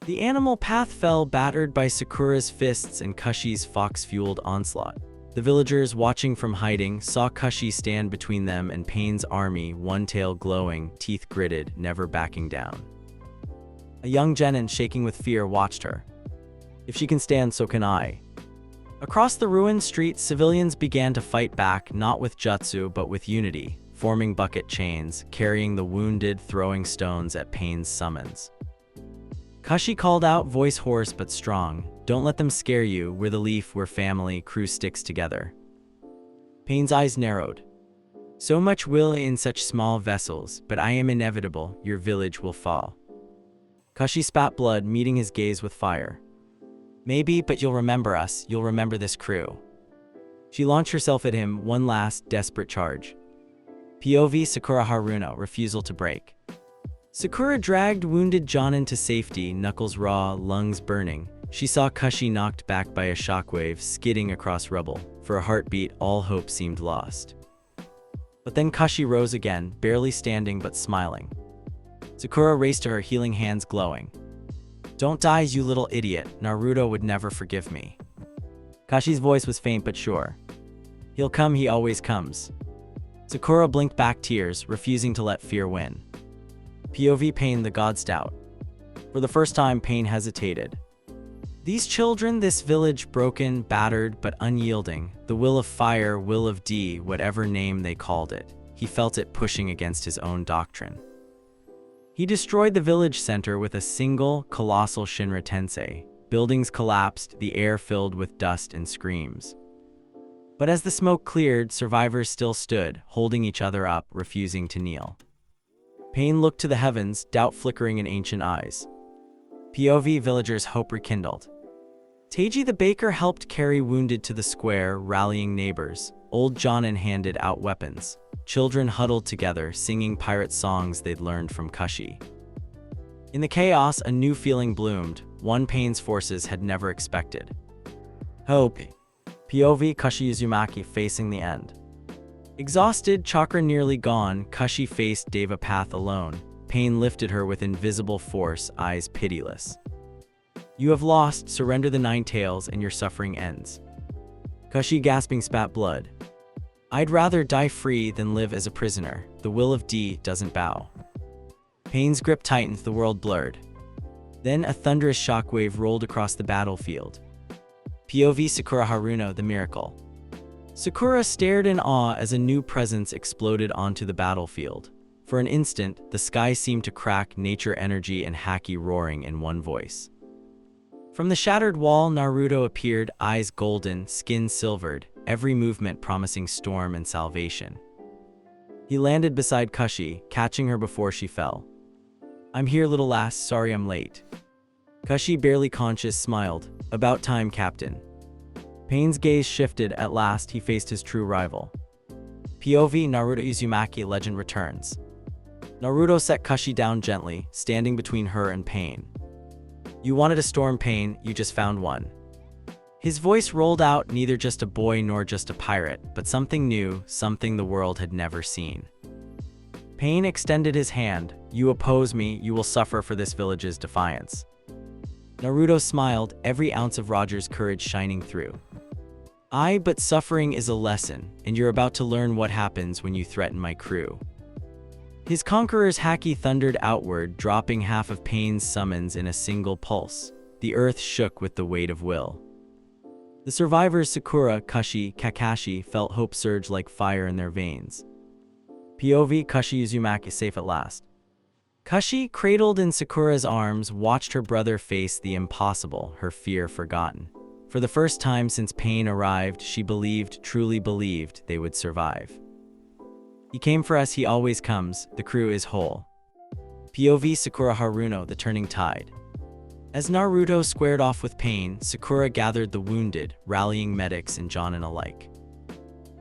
The animal path fell, battered by Sakura's fists and Kashi's fox-fueled onslaught. The villagers, watching from hiding, saw Kashi stand between them and Pain's army, one tail glowing, teeth gritted, never backing down. A young genin, shaking with fear, watched her. If she can stand, so can I. Across the ruined streets, civilians began to fight back, not with jutsu, but with unity, forming bucket chains, carrying the wounded, throwing stones at Pain's summons. Kashi called out, voice hoarse but strong, "Don't let them scare you, we're the leaf, we're family, crew sticks together." Pain's eyes narrowed. "So much will in such small vessels, but I am inevitable, your village will fall." Kashi spat blood, meeting his gaze with fire. "Maybe, but you'll remember us, you'll remember this crew." She launched herself at him, one last, desperate charge. POV Sakura Haruno, refusal to break. Sakura dragged wounded Jonin to safety, knuckles raw, lungs burning. She saw Kashi knocked back by a shockwave, skidding across rubble. For a heartbeat, all hope seemed lost. But then Kashi rose again, barely standing but smiling. Sakura raced to her, healing hands glowing. "Don't die, you little idiot. Naruto would never forgive me." Kashi's voice was faint but sure. "He'll come, he always comes." Sakura blinked back tears, refusing to let fear win. POV Pain, the god stout. For the first time, Pain hesitated. These children, this village, broken, battered, but unyielding. The will of fire, will of D, whatever name they called it. He felt it pushing against his own doctrine. He destroyed the village center with a single, colossal Shinra Tensei. Buildings collapsed, the air filled with dust and screams. But as the smoke cleared, survivors still stood, holding each other up, refusing to kneel. Pain looked to the heavens, doubt flickering in ancient eyes. POV villagers' hope rekindled. Teiji the baker helped carry wounded to the square, rallying neighbors. Old Jonin handed out weapons. children huddled together, singing pirate songs they'd learned from Kashi. In the chaos, a new feeling bloomed, one Pain's forces had never expected. Hope. POV Kashi Uzumaki facing the end. Exhausted, chakra nearly gone, Kashi faced Deva Path alone. Pain lifted her with invisible force, eyes pitiless. You have lost, surrender the 9 tails and your suffering ends. Kashi gasping spat blood. I'd rather die free than live as a prisoner. The will of D doesn't bow. Pain's grip tightened, the world blurred. Then a thunderous shockwave rolled across the battlefield. POV Sakura Haruno, the miracle. Sakura stared in awe as a new presence exploded onto the battlefield. For an instant, the sky seemed to crack, nature energy and Haki roaring in one voice. From the shattered wall, Naruto appeared, eyes golden, skin silvered, every movement promising storm and salvation. He landed beside Kashi, catching her before she fell. I'm here, little lass, sorry I'm late. Kashi, barely conscious, smiled. About time, Captain. Pain's gaze shifted. At last, he faced his true rival. POV Naruto Uzumaki legend returns. Naruto set Kashi down gently, standing between her and Pain. You wanted a storm, Pain, you just found one. His voice rolled out, neither just a boy nor just a pirate, but something new, something the world had never seen. Pain extended his hand. You oppose me, you will suffer for this village's defiance. Naruto smiled, every ounce of Roger's courage shining through. But suffering is a lesson, and you're about to learn what happens when you threaten my crew. His conqueror's Haki thundered outward, dropping half of Pain's summons in a single pulse. The earth shook with the weight of will. The survivors Sakura, Kashi, Kakashi felt hope surge like fire in their veins. POV Kashi Uzumaki safe at last. Kashi, cradled in Sakura's arms, watched her brother face the impossible, her fear forgotten. For the first time since Pain arrived, she believed, truly believed, they would survive. He came for us, he always comes, the crew is whole. POV Sakura Haruno, the turning tide. As Naruto squared off with Pain, Sakura gathered the wounded, rallying medics and Jonin alike.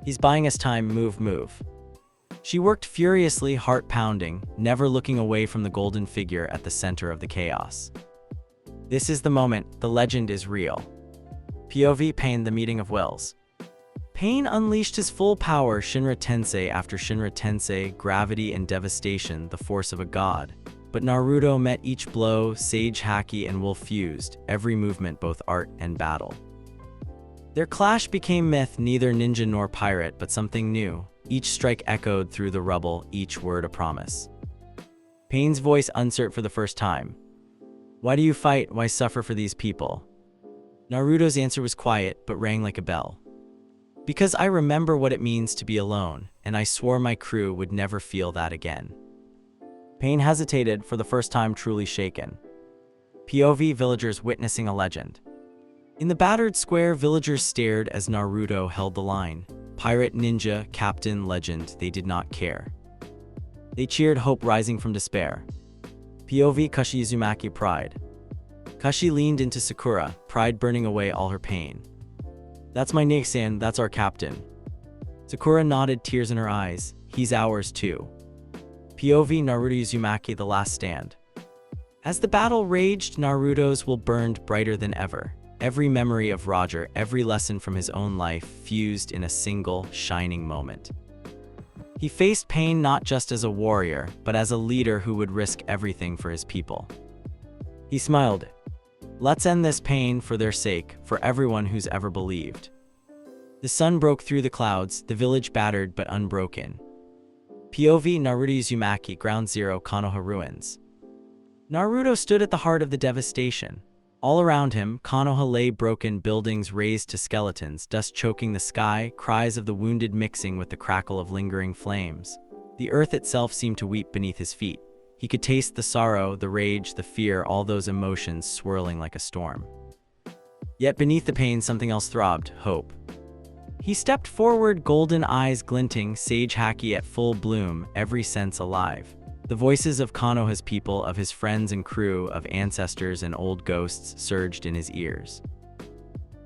He's buying us time, move. She worked furiously, heart pounding, never looking away from the golden figure at the center of the chaos. This is the moment, the legend is real. POV Pain, the meeting of wills. Pain unleashed his full power, Shinra Tensei after Shinra Tensei, gravity and devastation, the force of a god. But Naruto met each blow, sage Haki and will fused, every movement both art and battle. Their clash became myth, neither ninja nor pirate, but something new. Each strike echoed through the rubble, each word a promise. Pain's voice uncertain for the first time. Why do you fight? Why suffer for these people? Naruto's answer was quiet, but rang like a bell. Because I remember what it means to be alone, and I swore my crew would never feel that again. Pain hesitated, for the first time truly shaken. POV villagers witnessing a legend. In the battered square, villagers stared as Naruto held the line. Pirate, ninja, captain, legend, they did not care. They cheered, hope rising from despair. POV Kashi Uzumaki pride. Kashi leaned into Sakura, pride burning away all her pain. That's my Nisan, that's our captain. Sakura nodded, tears in her eyes. He's ours too. POV Naruto Uzumaki, the last stand. As the battle raged, Naruto's will burned brighter than ever. Every memory of Roger, every lesson from his own life fused in a single, shining moment. He faced Pain not just as a warrior, but as a leader who would risk everything for his people. He smiled. Let's end this pain for their sake, for everyone who's ever believed. The sun broke through the clouds, the village battered but unbroken. POV Naruto Uzumaki, Ground Zero, Konoha ruins. Naruto stood at the heart of the devastation. All around him, Konoha lay, broken buildings razed to skeletons, dust choking the sky, cries of the wounded mixing with the crackle of lingering flames. The earth itself seemed to weep beneath his feet. He could taste the sorrow, the rage, the fear, all those emotions swirling like a storm. Yet beneath the pain, something else throbbed, hope. He stepped forward, golden eyes glinting, sage Haki at full bloom, every sense alive. The voices of Konoha's people, of his friends and crew, of ancestors and old ghosts surged in his ears.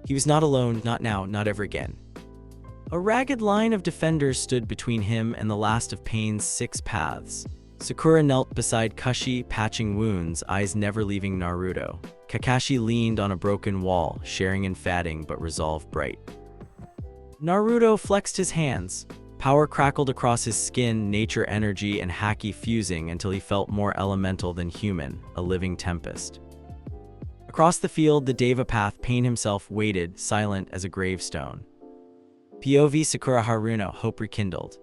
He was not alone, not now, not ever again. A ragged line of defenders stood between him and the last of Pain's 6 paths. Sakura knelt beside Kashi, patching wounds, eyes never leaving Naruto. Kakashi leaned on a broken wall, sharing and fatting but resolve bright. Naruto flexed his hands. Power crackled across his skin, nature energy and haki fusing until he felt more elemental than human, a living tempest. Across the field, the Deva path, Pain himself waited, silent as a gravestone. POV Sakura Haruno, hope rekindled.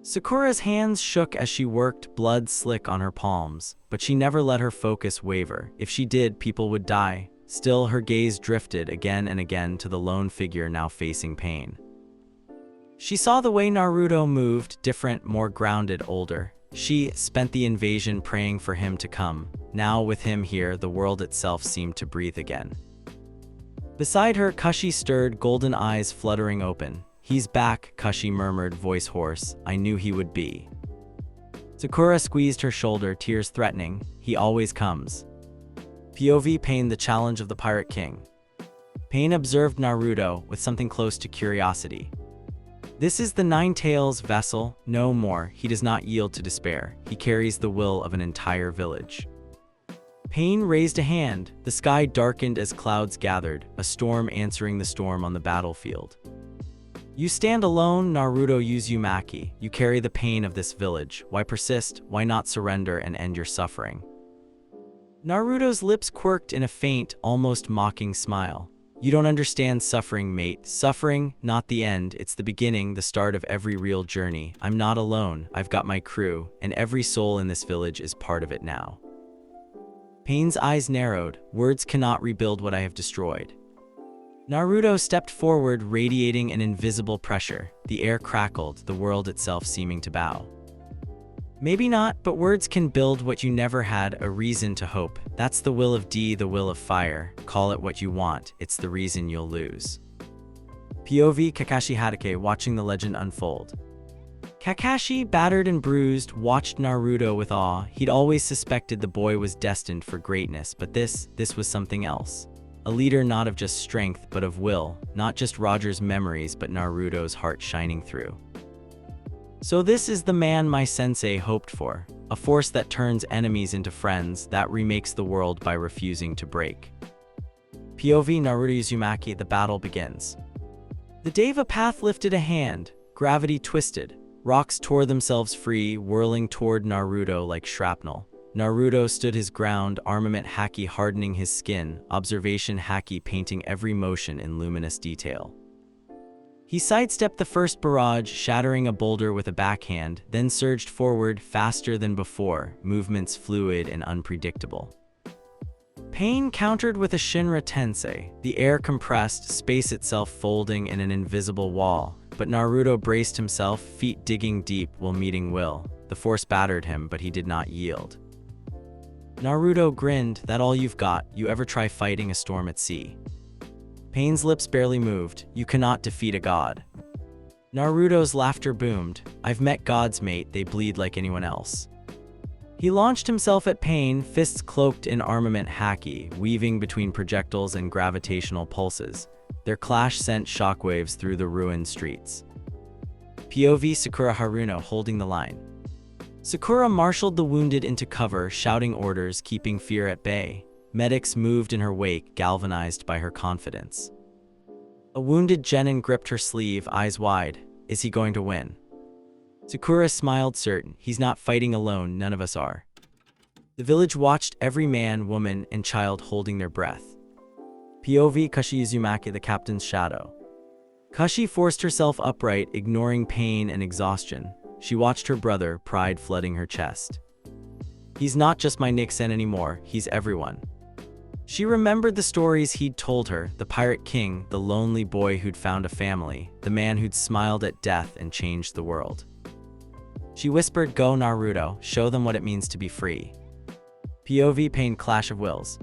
Sakura's hands shook as she worked, blood slick on her palms, but she never let her focus waver. If she did, people would die. Still, her gaze drifted again and again to the lone figure now facing Pain. She saw the way Naruto moved, different, more grounded, older. She spent the invasion praying for him to come. Now, with him here, the world itself seemed to breathe again. Beside her, Kashi stirred, golden eyes fluttering open. He's back, Kashi murmured, voice hoarse. I knew he would be. Sakura squeezed her shoulder, tears threatening. He always comes. POV Pain, the challenge of the Pirate King. Pain observed Naruto with something close to curiosity. This is the Nine Tails vessel, no more. He does not yield to despair. He carries the will of an entire village. Pain raised a hand. The sky darkened as clouds gathered, a storm answering the storm on the battlefield. You stand alone, Naruto Uzumaki. You carry the pain of this village. Why persist? Why not surrender and end your suffering? Naruto's lips quirked in a faint, almost mocking smile. You don't understand suffering, mate. Suffering, not the end. It's the beginning, the start of every real journey. I'm not alone. I've got my crew, and every soul in this village is part of it now. Pain's eyes narrowed. Words cannot rebuild what I have destroyed. Naruto stepped forward, radiating an invisible pressure. The air crackled, the world itself seeming to bow. Maybe not, but words can build what you never had a reason to hope. That's the will of D, the will of fire. Call it what you want, it's the reason you'll lose. POV Kakashi Hatake, watching the legend unfold. Kakashi, battered and bruised, watched Naruto with awe. He'd always suspected the boy was destined for greatness, but this was something else. A leader not of just strength, but of will. Not just Roger's memories, but Naruto's heart shining through. So this is the man my sensei hoped for. A force that turns enemies into friends, that remakes the world by refusing to break. POV Naruto Uzumaki, the battle begins. The Deva path lifted a hand. Gravity twisted. Rocks tore themselves free, whirling toward Naruto like shrapnel. Naruto stood his ground, armament haki hardening his skin, observation haki painting every motion in luminous detail. He sidestepped the first barrage, shattering a boulder with a backhand, then surged forward faster than before, movements fluid and unpredictable. Pain countered with a Shinra Tensei, the air compressed, space itself folding in an invisible wall, but Naruto braced himself, feet digging deep while meeting will. The force battered him, but he did not yield. Naruto grinned, that all you've got? You ever try fighting a storm at sea? Pain's lips barely moved. You cannot defeat a god. Naruto's laughter boomed. I've met gods, mate, they bleed like anyone else. He launched himself at Pain, fists cloaked in armament haki, weaving between projectiles and gravitational pulses. Their clash sent shockwaves through the ruined streets. POV Sakura Haruno, holding the line. Sakura marshaled the wounded into cover, shouting orders, keeping fear at bay. Medics moved in her wake, galvanized by her confidence. A wounded genin gripped her sleeve, eyes wide. Is he going to win? Sakura smiled, certain. He's not fighting alone, none of us are. The village watched, every man, woman, and child holding their breath. POV Kashi Uzumaki, the captain's shadow. Kashi forced herself upright, ignoring pain and exhaustion. She watched her brother, pride flooding her chest. He's not just my Nixon anymore, he's everyone. She remembered the stories he'd told her, the Pirate King, the lonely boy who'd found a family, the man who'd smiled at death and changed the world. She whispered, go Naruto, show them what it means to be free. POV Pain Clash of Wills.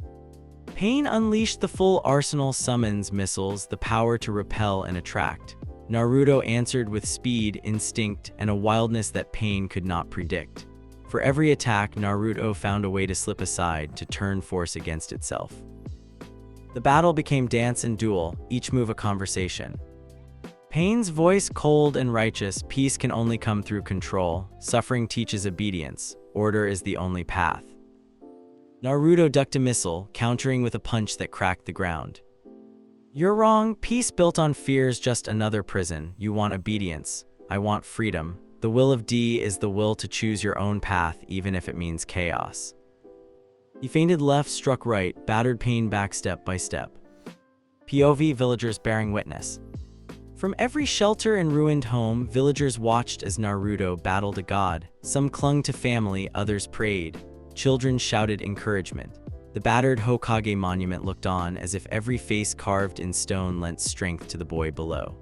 Pain unleashed the full arsenal, summons, missiles, the power to repel and attract. Naruto answered with speed, instinct, and a wildness that Pain could not predict. For every attack, Naruto found a way to slip aside, to turn force against itself. The battle became dance and duel, each move a conversation. Pain's voice cold and righteous, peace can only come through control. Suffering teaches obedience. Order is the only path. Naruto ducked a missile, countering with a punch that cracked the ground. You're wrong. Peace built on fear is just another prison. You want obedience. I want freedom. The will of D is the will to choose your own path, even if it means chaos. He feinted left, struck right, battered Pain back step by step. POV villagers bearing witness. From every shelter and ruined home, villagers watched as Naruto battled a god. Some clung to family, others prayed. Children shouted encouragement. The battered Hokage monument looked on as if every face carved in stone lent strength to the boy below.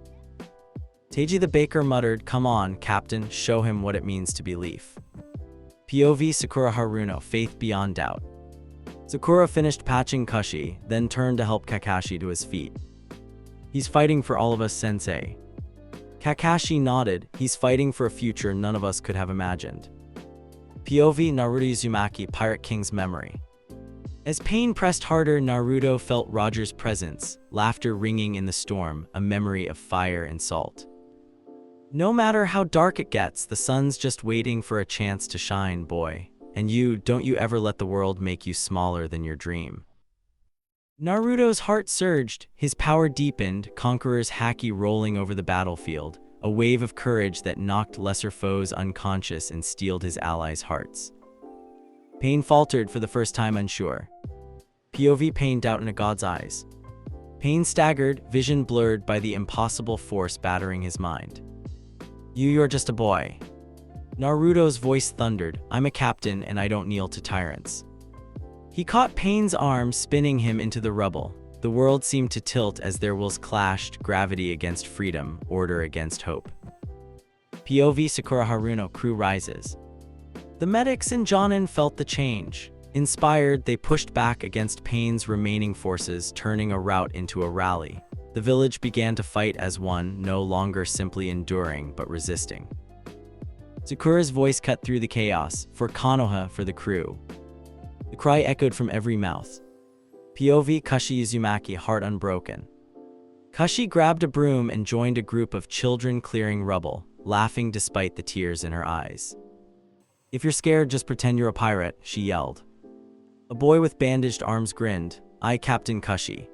Teiji the baker muttered, "Come on, Captain, show him what it means to be Leaf." POV Sakura Haruno, faith beyond doubt. Sakura finished patching Kashi, then turned to help Kakashi to his feet. He's fighting for all of us, sensei. Kakashi nodded. He's fighting for a future none of us could have imagined. POV Naruto Uzumaki, Pirate King's memory. As Pain pressed harder, Naruto felt Roger's presence, laughter ringing in the storm, a memory of fire and salt. No matter how dark it gets, the sun's just waiting for a chance to shine, boy. And don't you ever let the world make you smaller than your dream. Naruto's heart surged, his power deepened, Conqueror's haki rolling over the battlefield, a wave of courage that knocked lesser foes unconscious and steeled his allies' hearts. Pain faltered for the first time, unsure. POV Pain, doubt in a god's eyes. Pain staggered, vision blurred by the impossible force battering his mind. You're just a boy. Naruto's voice thundered, I'm a captain and I don't kneel to tyrants. He caught Pain's arm, spinning him into the rubble. The world seemed to tilt as their wills clashed, gravity against freedom, order against hope. POV Sakura Haruno, crew rises. The medics and Jonin felt the change. Inspired, they pushed back against Pain's remaining forces, turning a rout into a rally. The village began to fight as one, no longer simply enduring, but resisting. Sakura's voice cut through the chaos, for Konoha, for the crew. The cry echoed from every mouth. POV Kashi Uzumaki, heart unbroken. Kashi grabbed a broom and joined a group of children clearing rubble, laughing despite the tears in her eyes. If you're scared, just pretend you're a pirate, she yelled. A boy with bandaged arms grinned, I Captain Kashi.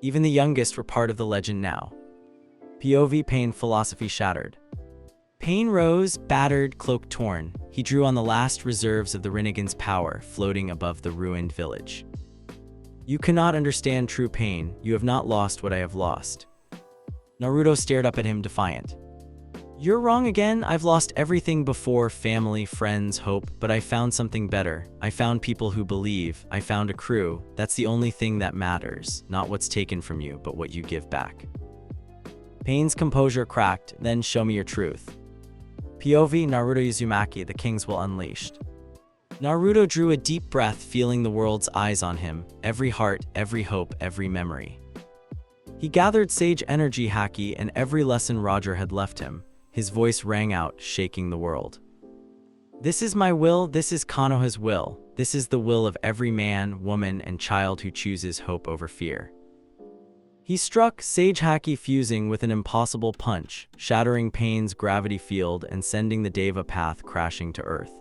Even the youngest were part of the legend now. POV Pain, philosophy shattered. Pain rose, battered, cloak torn. He drew on the last reserves of the Rinnegan's power, floating above the ruined village. You cannot understand true pain. You have not lost what I have lost. Naruto stared up at him, defiant. You're wrong again. I've lost everything before, family, friends, hope, but I found something better. I found people who believe. I found a crew. That's the only thing that matters. Not what's taken from you, but what you give back. Pain's composure cracked, then show me your truth. POV Naruto Uzumaki, the king's will unleashed. Naruto drew a deep breath, feeling the world's eyes on him, every heart, every hope, every memory. He gathered sage energy haki and every lesson Roger had left him. His voice rang out, shaking the world. This is my will, this is Konoha's will. This is the will of every man, woman, and child who chooses hope over fear. He struck, sage haki fusing with an impossible punch, shattering Pain's gravity field and sending the Deva path crashing to earth.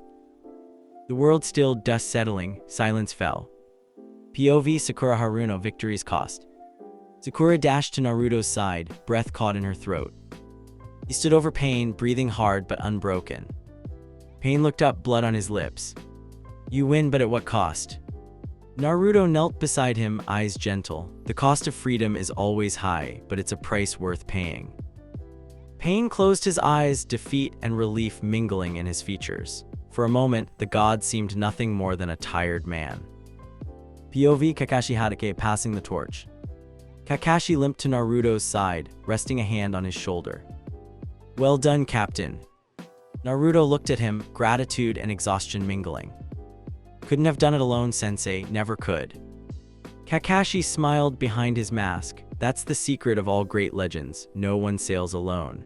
The world stilled, dust settling, silence fell. POV Sakura Haruno, victory's cost. Sakura dashed to Naruto's side, breath caught in her throat. He stood over Pain, breathing hard but unbroken. Pain looked up, blood on his lips. You win, but at what cost? Naruto knelt beside him, eyes gentle. The cost of freedom is always high, but it's a price worth paying. Pain closed his eyes, defeat and relief mingling in his features. For a moment, the god seemed nothing more than a tired man. POV Kakashi Hatake, passing the torch. Kakashi limped to Naruto's side, resting a hand on his shoulder. Well done, Captain. Naruto looked at him, gratitude and exhaustion mingling. Couldn't have done it alone, sensei, never could. Kakashi smiled behind his mask. That's the secret of all great legends, no one sails alone.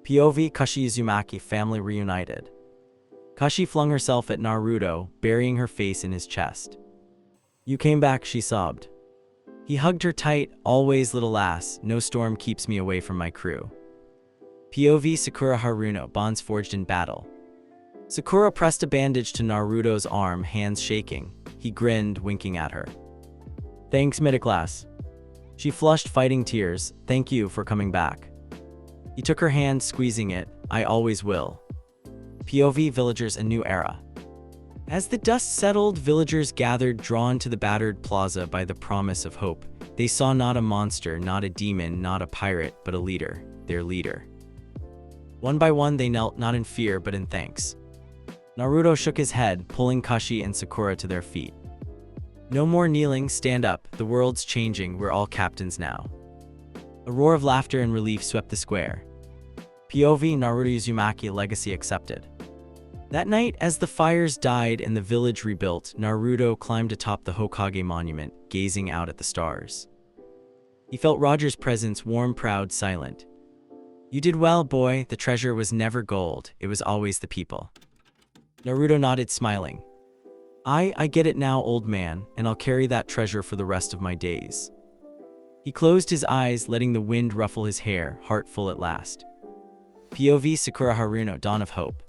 POV Kashi Uzumaki, family reunited. Kashi flung herself at Naruto, burying her face in his chest. You came back, she sobbed. He hugged her tight, always little lass, no storm keeps me away from my crew. POV Sakura Haruno, bonds forged in battle. Sakura pressed a bandage to Naruto's arm, hands shaking. He grinned, winking at her. Thanks, midiclass. She flushed fighting tears. Thank you for coming back. He took her hand, squeezing it. I always will. POV Villagers, a new era. As the dust settled, villagers gathered, drawn to the battered plaza by the promise of hope. They saw not a monster, not a demon, not a pirate, but a leader, their leader. One by one they knelt, not in fear, but in thanks. Naruto shook his head, pulling Kashi and Sakura to their feet. No more kneeling, stand up, the world's changing, we're all captains now. A roar of laughter and relief swept the square. POV Naruto Uzumaki, legacy accepted. That night, as the fires died and the village rebuilt, Naruto climbed atop the Hokage monument, gazing out at the stars. He felt Roger's presence, warm, proud, silent. You did well, boy. The treasure was never gold, it was always the people. Naruto nodded, smiling. I get it now, old man, and I'll carry that treasure for the rest of my days. He closed his eyes, letting the wind ruffle his hair, heart full at last. POV Sakura Haruno, dawn of hope.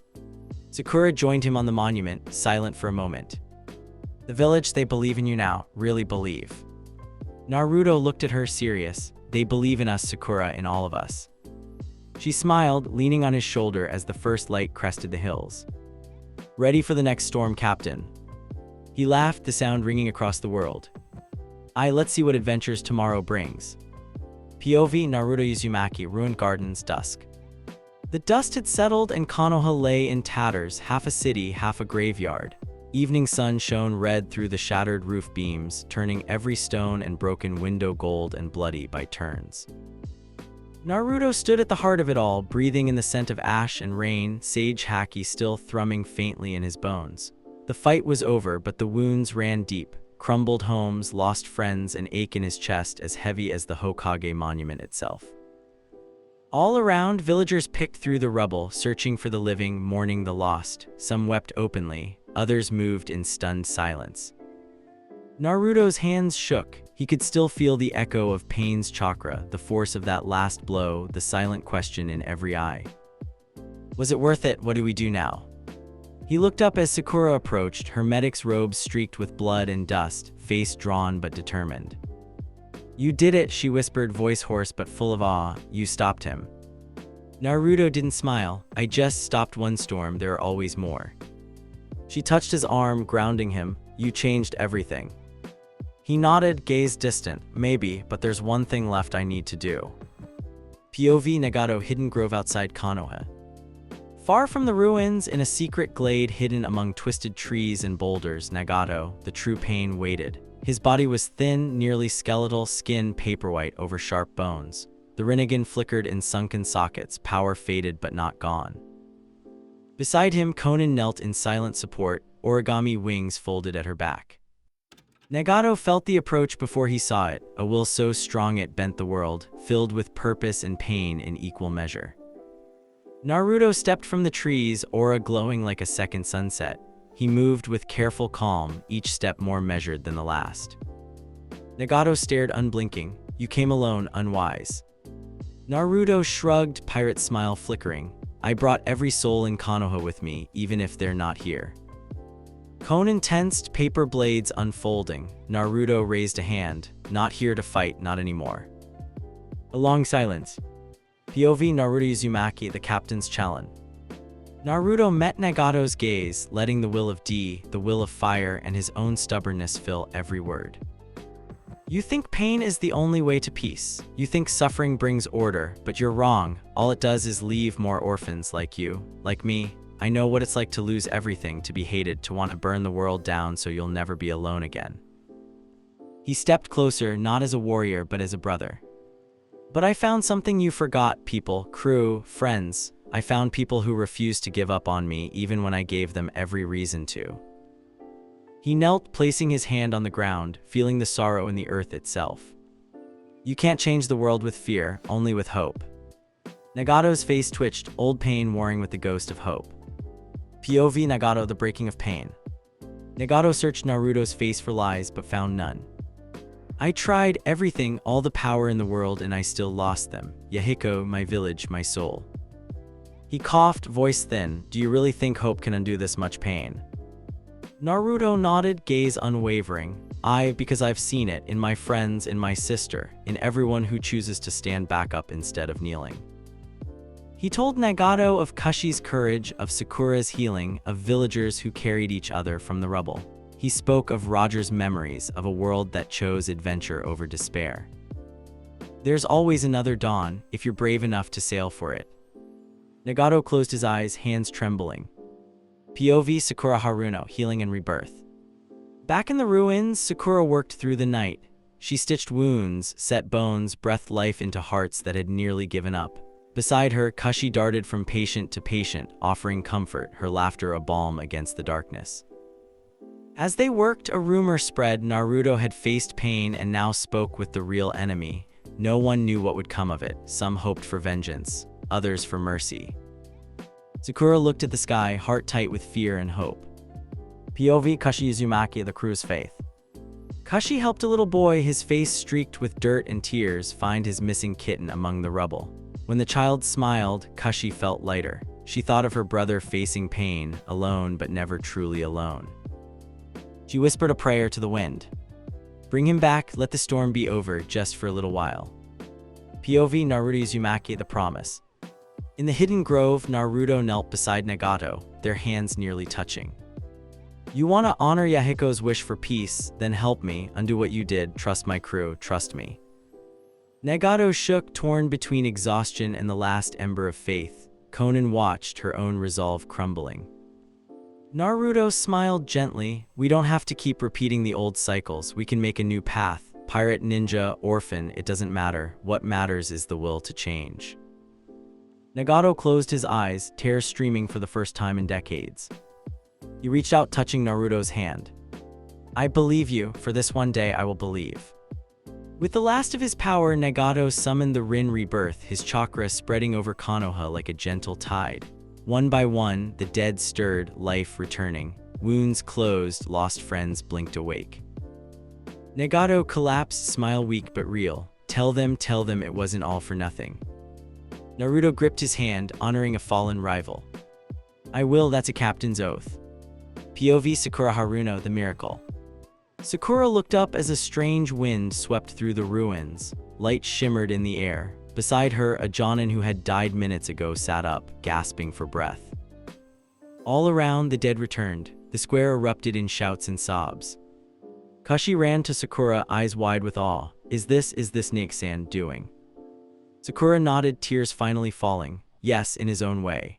Sakura joined him on the monument, silent for a moment. The village, they believe in you now, really believe. Naruto looked at her, serious. They believe in us, Sakura, in all of us. She smiled, leaning on his shoulder as the first light crested the hills. Ready for the next storm, Captain. He laughed, the sound ringing across the world. Let's see what adventures tomorrow brings. POV Naruto Uzumaki, ruined gardens, dusk. The dust had settled and Konoha lay in tatters, half a city, half a graveyard. Evening sun shone red through the shattered roof beams, turning every stone and broken window gold and bloody by turns. Naruto stood at the heart of it all, breathing in the scent of ash and rain, sage haki still thrumming faintly in his bones. The fight was over, but the wounds ran deep, crumbled homes, lost friends, an ache in his chest as heavy as the Hokage monument itself. All around, villagers picked through the rubble, searching for the living, mourning the lost. Some wept openly, others moved in stunned silence. Naruto's hands shook. He could still feel the echo of pain's chakra, the force of that last blow, the silent question in every eye. Was it worth it? What do we do now? He looked up as Sakura approached, her medic's robes streaked with blood and dust, face drawn but determined. You did it, she whispered, voice hoarse but full of awe. You stopped him. Naruto didn't smile. I just stopped one storm, there are always more. She touched his arm, grounding him. You changed everything. He nodded, gaze distant. Maybe, but there's one thing left I need to do. POV Nagato, hidden grove outside Konoha. Far from the ruins, in a secret glade hidden among twisted trees and boulders, Nagato, the true pain, waited. His body was thin, nearly skeletal, skin paperwhite over sharp bones. The Rinnegan flickered in sunken sockets, power faded but not gone. Beside him, Konan knelt in silent support, origami wings folded at her back. Nagato felt the approach before he saw it, a will so strong it bent the world, filled with purpose and pain in equal measure. Naruto stepped from the trees, aura glowing like a second sunset. He moved with careful calm, each step more measured than the last. Nagato stared unblinking. You came alone, unwise. Naruto shrugged, pirate smile flickering. I brought every soul in Konoha with me, even if they're not here. Konan tensed, paper blades unfolding. Naruto raised a hand. Not here to fight, not anymore. A long silence. POV Naruto Uzumaki, the captain's challenge. Naruto met Nagato's gaze, letting the will of D, the will of fire, and his own stubbornness fill every word. You think pain is the only way to peace. You think suffering brings order, but you're wrong. All it does is leave more orphans like you, like me. I know what it's like to lose everything, to be hated, to want to burn the world down so you'll never be alone again. He stepped closer, not as a warrior, but as a brother. But I found something you forgot, people, crew, friends. I found people who refused to give up on me even when I gave them every reason to. He knelt, placing his hand on the ground, feeling the sorrow in the earth itself. You can't change the world with fear, only with hope. Nagato's face twitched, old pain warring with the ghost of hope. POV Nagato, the breaking of pain. Nagato searched Naruto's face for lies but found none. I tried everything, all the power in the world, and I still lost them. Yahiko, my village, my soul. He coughed, voice thin. Do you really think hope can undo this much pain? Naruto nodded, gaze unwavering. Because I've seen it, in my friends, in my sister, in everyone who chooses to stand back up instead of kneeling. He told Nagato of Kashi's courage, of Sakura's healing, of villagers who carried each other from the rubble. He spoke of Roger's memories, of a world that chose adventure over despair. There's always another dawn, if you're brave enough to sail for it. Nagato closed his eyes, hands trembling. POV Sakura Haruno, healing and rebirth. Back in the ruins, Sakura worked through the night. She stitched wounds, set bones, breathed life into hearts that had nearly given up. Beside her, Kashi darted from patient to patient, offering comfort, her laughter a balm against the darkness. As they worked, a rumor spread Naruto had faced pain and now spoke with the real enemy. No one knew what would come of it. Some hoped for vengeance, others for mercy. Sakura looked at the sky, heart tight with fear and hope. POV Kashi Uzumaki, the crew's faith. Kashi helped a little boy, his face streaked with dirt and tears, find his missing kitten among the rubble. When the child smiled, Kashi felt lighter. She thought of her brother facing pain, alone but never truly alone. She whispered a prayer to the wind. Bring him back, let the storm be over, just for a little while. POV Naruto Uzumaki, the promise. In the hidden grove, Naruto knelt beside Nagato, their hands nearly touching. You want to honor Yahiko's wish for peace, then help me, undo what you did, trust my crew, trust me. Nagato shook, torn between exhaustion and the last ember of faith. Konan watched, her own resolve crumbling. Naruto smiled gently. We don't have to keep repeating the old cycles, we can make a new path. Pirate, ninja, orphan, it doesn't matter. What matters is the will to change. Nagato closed his eyes, tears streaming for the first time in decades. He reached out, touching Naruto's hand. I believe you, for this one day I will believe. With the last of his power, Nagato summoned the Rin rebirth, his chakra spreading over Konoha like a gentle tide. One by one, the dead stirred, life returning. Wounds closed, lost friends blinked awake. Nagato collapsed, smile weak but real. Tell them it wasn't all for nothing. Naruto gripped his hand, honoring a fallen rival. I will, that's a captain's oath. POV Sakura Haruno, the miracle. Sakura looked up as a strange wind swept through the ruins. Light shimmered in the air. Beside her, a Jonin who had died minutes ago sat up, gasping for breath. All around, the dead returned. The square erupted in shouts and sobs. Kashi ran to Sakura, eyes wide with awe. Is this Nake-san doing? Sakura nodded, tears finally falling. Yes, in his own way.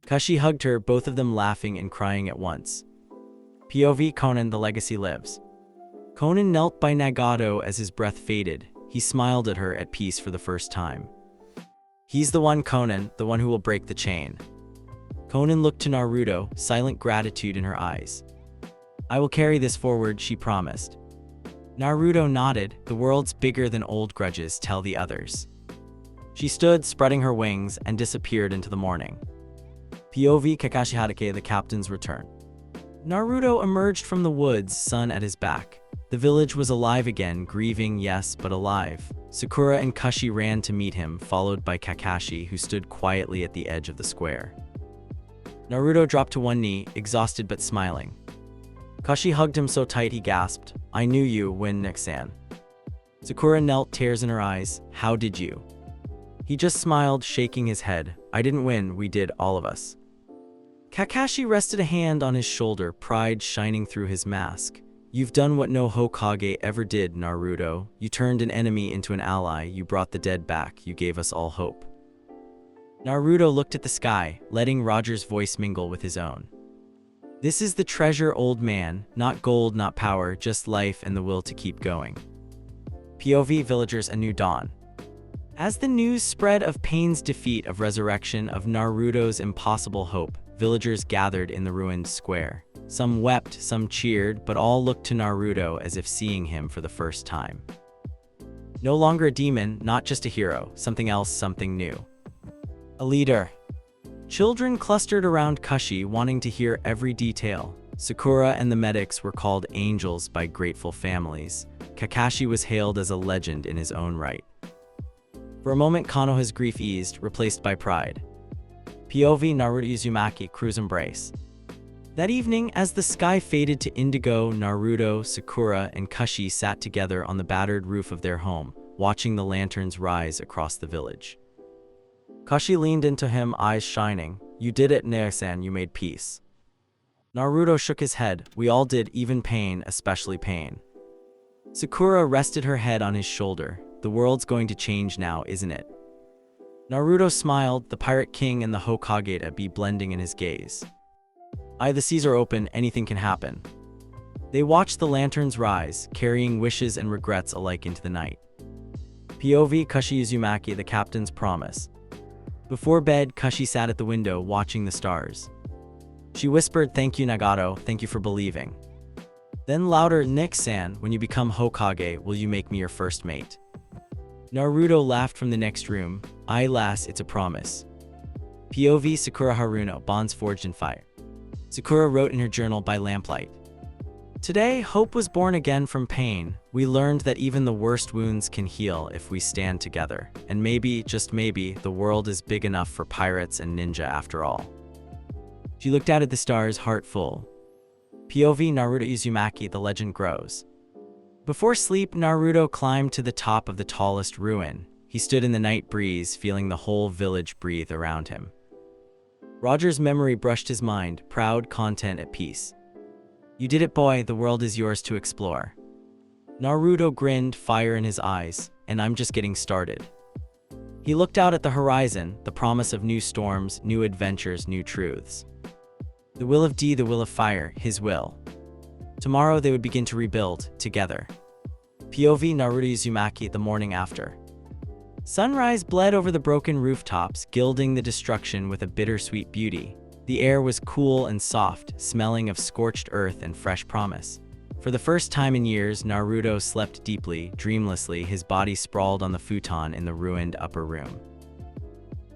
Kashi hugged her, both of them laughing and crying at once. POV Konan, the legacy lives. Konan knelt by Nagato as his breath faded. He smiled at her, at peace for the first time. He's the one, Konan, the one who will break the chain. Konan looked to Naruto, silent gratitude in her eyes. I will carry this forward, she promised. Naruto nodded. The world's bigger than old grudges, tell the others. She stood, spreading her wings, and disappeared into the morning. POV Kakashi Hatake, the captain's return. Naruto emerged from the woods, sun at his back. The village was alive again, grieving, yes, but alive. Sakura and Kashi ran to meet him, followed by Kakashi, who stood quietly at the edge of the square. Naruto dropped to one knee, exhausted but smiling. Kashi hugged him so tight he gasped, I knew you, when Nake-san. Sakura knelt, tears in her eyes. How did you? He just smiled, shaking his head. I didn't win, we did, all of us. Kakashi rested a hand on his shoulder, pride shining through his mask. You've done what no Hokage ever did, Naruto. You turned an enemy into an ally, you brought the dead back, you gave us all hope. Naruto looked at the sky, letting Roger's voice mingle with his own. This is the treasure, old man, not gold, not power, just life and the will to keep going. POV Villagers, a new dawn. As the news spread of Pain's defeat, of resurrection, of Naruto's impossible hope, villagers gathered in the ruined square. Some wept, some cheered, but all looked to Naruto as if seeing him for the first time. No longer a demon, not just a hero, something else, something new. A leader. Children clustered around Kashi, wanting to hear every detail. Sakura and the medics were called angels by grateful families. Kakashi was hailed as a legend in his own right. For a moment, Konoha's grief eased, replaced by pride. POV Naruto Uzumaki Cruise Embrace. That evening, as the sky faded to indigo, Naruto, Sakura, and Kashi sat together on the battered roof of their home, watching the lanterns rise across the village. Kashi leaned into him, eyes shining. "You did it, Naruto-san, you made peace." Naruto shook his head. "We all did, even pain, especially pain." Sakura rested her head on his shoulder. "The world's going to change now, isn't it?" Naruto smiled, the Pirate King and the Hokage be blending in his gaze. The seas are open, anything can happen." They watched the lanterns rise, carrying wishes and regrets alike into the night. POV Kashi Uzumaki, the captain's promise. Before bed, Kashi sat at the window, watching the stars. She whispered, "Thank you, Nagato, thank you for believing." Then louder, "Nick-san, when you become Hokage, will you make me your first mate?" Naruto laughed from the next room. "Lass, it's a promise." POV Sakura Haruno, bonds forged in fire. Sakura wrote in her journal by lamplight. Today, hope was born again from pain. We learned that even the worst wounds can heal if we stand together. And maybe, just maybe, the world is big enough for pirates and ninja after all. She looked out at the stars, heart full. POV Naruto Uzumaki, the legend grows. Before sleep, Naruto climbed to the top of the tallest ruin. He stood in the night breeze, feeling the whole village breathe around him. Roger's memory brushed his mind, proud, content, at peace. "You did it, boy, the world is yours to explore." Naruto grinned, fire in his eyes, "And I'm just getting started." He looked out at the horizon, the promise of new storms, new adventures, new truths. The will of D, the will of fire, his will. Tomorrow they would begin to rebuild, together. POV Naruto Uzumaki, the morning after. Sunrise bled over the broken rooftops, gilding the destruction with a bittersweet beauty. The air was cool and soft, smelling of scorched earth and fresh promise. For the first time in years, Naruto slept deeply, dreamlessly, his body sprawled on the futon in the ruined upper room.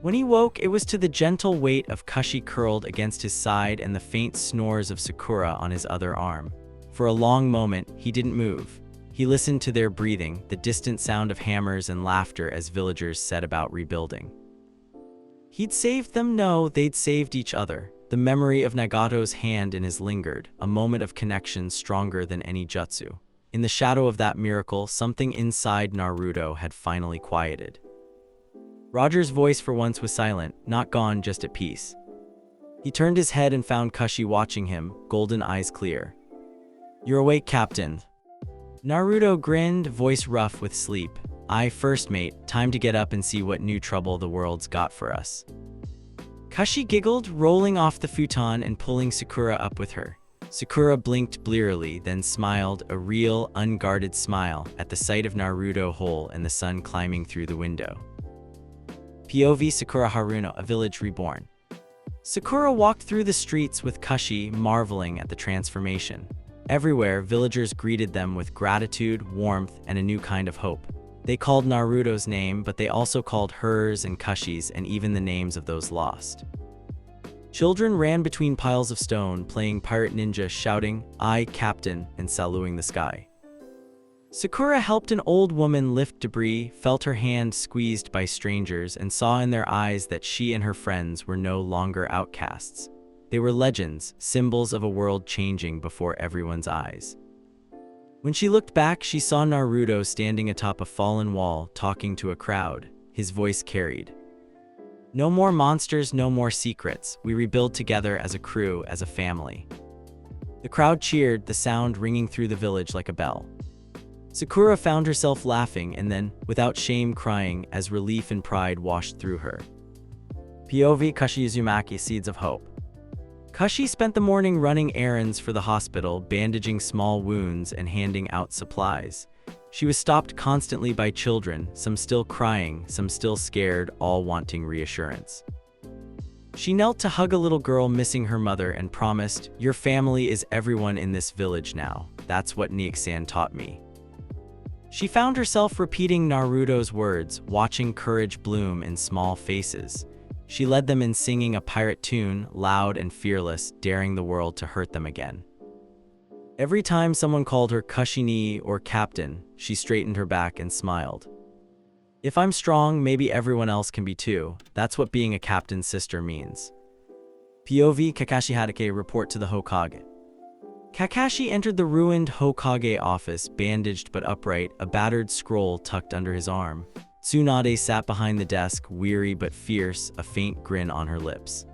When he woke, it was to the gentle weight of Kashi curled against his side and the faint snores of Sakura on his other arm. For a long moment, he didn't move. He listened to their breathing, the distant sound of hammers and laughter as villagers set about rebuilding. He'd saved them? No, they'd saved each other. The memory of Nagato's hand in his lingered, a moment of connection stronger than any jutsu. In the shadow of that miracle, something inside Naruto had finally quieted. Roger's voice for once was silent, not gone, just at peace. He turned his head and found Kashi watching him, golden eyes clear. "You're awake, Captain." Naruto grinned, voice rough with sleep. First mate, time to get up and see what new trouble the world's got for us." Kashi giggled, rolling off the futon and pulling Sakura up with her. Sakura blinked blearily, then smiled, a real, unguarded smile, at the sight of Naruto whole and the sun climbing through the window. POV Sakura Haruno, a village reborn. Sakura walked through the streets with Kashi, marveling at the transformation. Everywhere, villagers greeted them with gratitude, warmth, and a new kind of hope. They called Naruto's name, but they also called hers and Kashi's and even the names of those lost. Children ran between piles of stone, playing pirate ninja, shouting, "I, Captain," and saluting the sky. Sakura helped an old woman lift debris, felt her hand squeezed by strangers, and saw in their eyes that she and her friends were no longer outcasts. They were legends, symbols of a world changing before everyone's eyes. When she looked back, she saw Naruto standing atop a fallen wall, talking to a crowd. His voice carried. "No more monsters, no more secrets. We rebuild together as a crew, as a family." The crowd cheered, the sound ringing through the village like a bell. Sakura found herself laughing and then, without shame, crying as relief and pride washed through her. POV Kashi Uzumaki, Seeds of Hope. Kashi spent the morning running errands for the hospital, bandaging small wounds and handing out supplies. She was stopped constantly by children, some still crying, some still scared, all wanting reassurance. She knelt to hug a little girl missing her mother and promised, "Your family is everyone in this village now. That's what Nick-san taught me." She found herself repeating Naruto's words, watching courage bloom in small faces. She led them in singing a pirate tune, loud and fearless, daring the world to hurt them again. Every time someone called her Kushini or Captain, she straightened her back and smiled. If I'm strong, maybe everyone else can be too. That's what being a captain's sister means. POV Kakashi Hatake report to the Hokage. Kakashi entered the ruined Hokage office, bandaged but upright, a battered scroll tucked under his arm. Tsunade sat behind the desk, weary but fierce, a faint grin on her lips.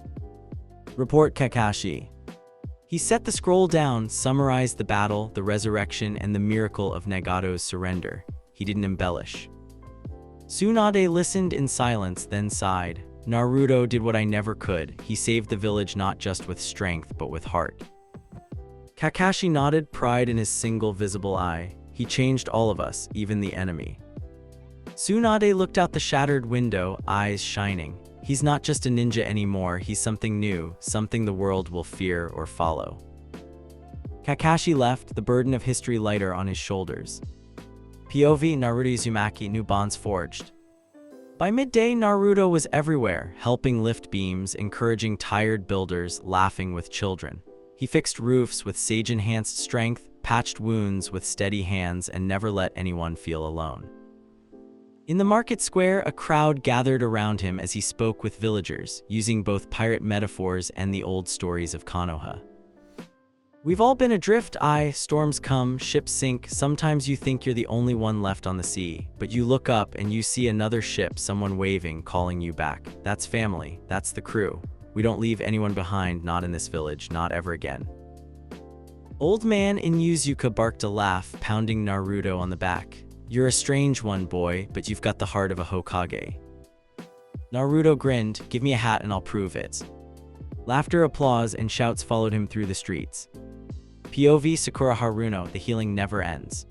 Report Kakashi. He set the scroll down, summarized the battle, the resurrection, and the miracle of Nagato's surrender. He didn't embellish. Tsunade listened in silence, then sighed. Naruto did what I never could. He saved the village not just with strength, but with heart. Kakashi nodded, pride in his single visible eye. He changed all of us, even the enemy. Tsunade looked out the shattered window, eyes shining. He's not just a ninja anymore, he's something new, something the world will fear or follow. Kakashi left, the burden of history lighter on his shoulders. POV Naruto Uzumaki, new bonds forged. By midday, Naruto was everywhere, helping lift beams, encouraging tired builders, laughing with children. He fixed roofs with sage-enhanced strength, patched wounds with steady hands, and never let anyone feel alone. In the market square, a crowd gathered around him as he spoke with villagers, using both pirate metaphors and the old stories of Konoha. We've all been adrift, storms come, ships sink, sometimes you think you're the only one left on the sea, but you look up and you see another ship, someone waving, calling you back. That's family, that's the crew. We don't leave anyone behind, not in this village, not ever again. Old man in Yuzuka barked a laugh, pounding Naruto on the back. You're a strange one, boy, but you've got the heart of a Hokage. Naruto grinned, give me a hat and I'll prove it. Laughter, applause, and shouts followed him through the streets. POV Sakura Haruno, the healing never ends.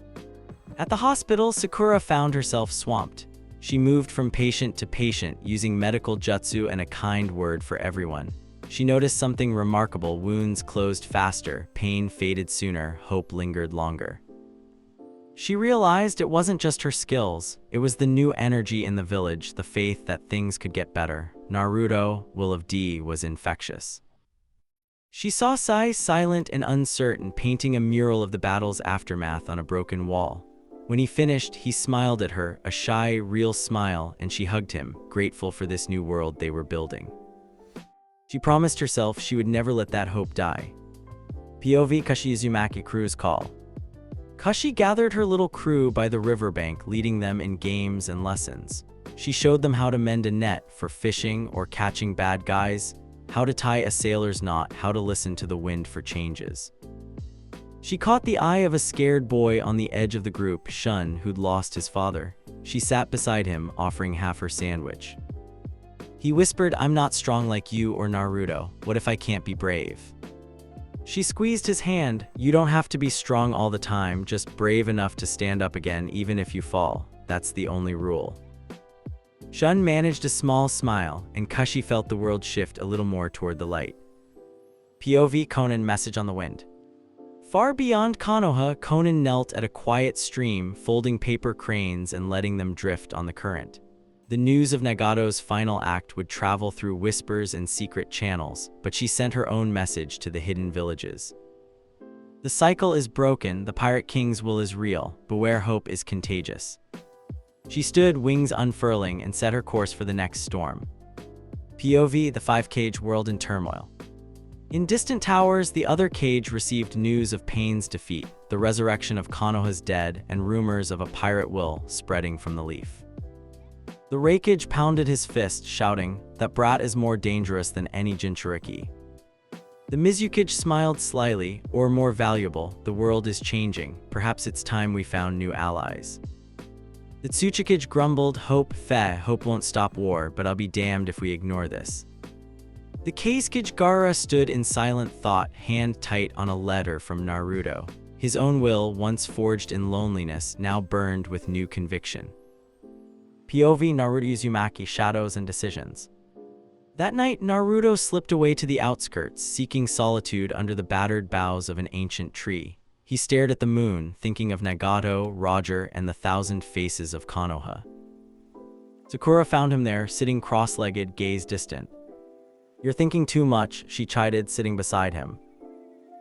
At the hospital, Sakura found herself swamped. She moved from patient to patient, using medical jutsu and a kind word for everyone. She noticed something remarkable: wounds closed faster, pain faded sooner, hope lingered longer. She realized it wasn't just her skills, it was the new energy in the village, the faith that things could get better. Naruto, Will of D, was infectious. She saw Sai, silent and uncertain, painting a mural of the battle's aftermath on a broken wall. When he finished, he smiled at her, a shy, real smile, and she hugged him, grateful for this new world they were building. She promised herself she would never let that hope die. POV Kashi Uzumaki crew's call. Kashi gathered her little crew by the riverbank, leading them in games and lessons. She showed them how to mend a net for fishing or catching bad guys, how to tie a sailor's knot, how to listen to the wind for changes. She caught the eye of a scared boy on the edge of the group, Shun, who'd lost his father. She sat beside him, offering half her sandwich. He whispered, I'm not strong like you or Naruto. What if I can't be brave? She squeezed his hand. You don't have to be strong all the time, just brave enough to stand up again even if you fall. That's the only rule. Shun managed a small smile, and Kashi felt the world shift a little more toward the light. POV Conan, message on the wind. Far beyond Konoha, Conan knelt at a quiet stream, folding paper cranes and letting them drift on the current. The news of Nagato's final act would travel through whispers and secret channels, but she sent her own message to the hidden villages. The cycle is broken, the Pirate King's will is real, beware, hope is contagious. She stood, wings unfurling, and set her course for the next storm. POV The Five-Cage World in Turmoil. In distant towers, the other cage received news of Pain's defeat, the resurrection of Konoha's dead, and rumors of a pirate will spreading from the leaf. The Reikage pounded his fist, shouting, that brat is more dangerous than any Jinchuriki. The Mizukage smiled slyly, or more valuable, the world is changing, perhaps it's time we found new allies. The Tsuchikage grumbled, hope won't stop war, but I'll be damned if we ignore this. The Kazekage Gaara stood in silent thought, hand tight on a letter from Naruto. His own will, once forged in loneliness, now burned with new conviction. POV Naruto Uzumaki, shadows and decisions. That night, Naruto slipped away to the outskirts, seeking solitude under the battered boughs of an ancient tree. He stared at the moon, thinking of Nagato, Roger, and the thousand faces of Konoha. Sakura found him there, sitting cross-legged, gaze distant. You're thinking too much, she chided, sitting beside him.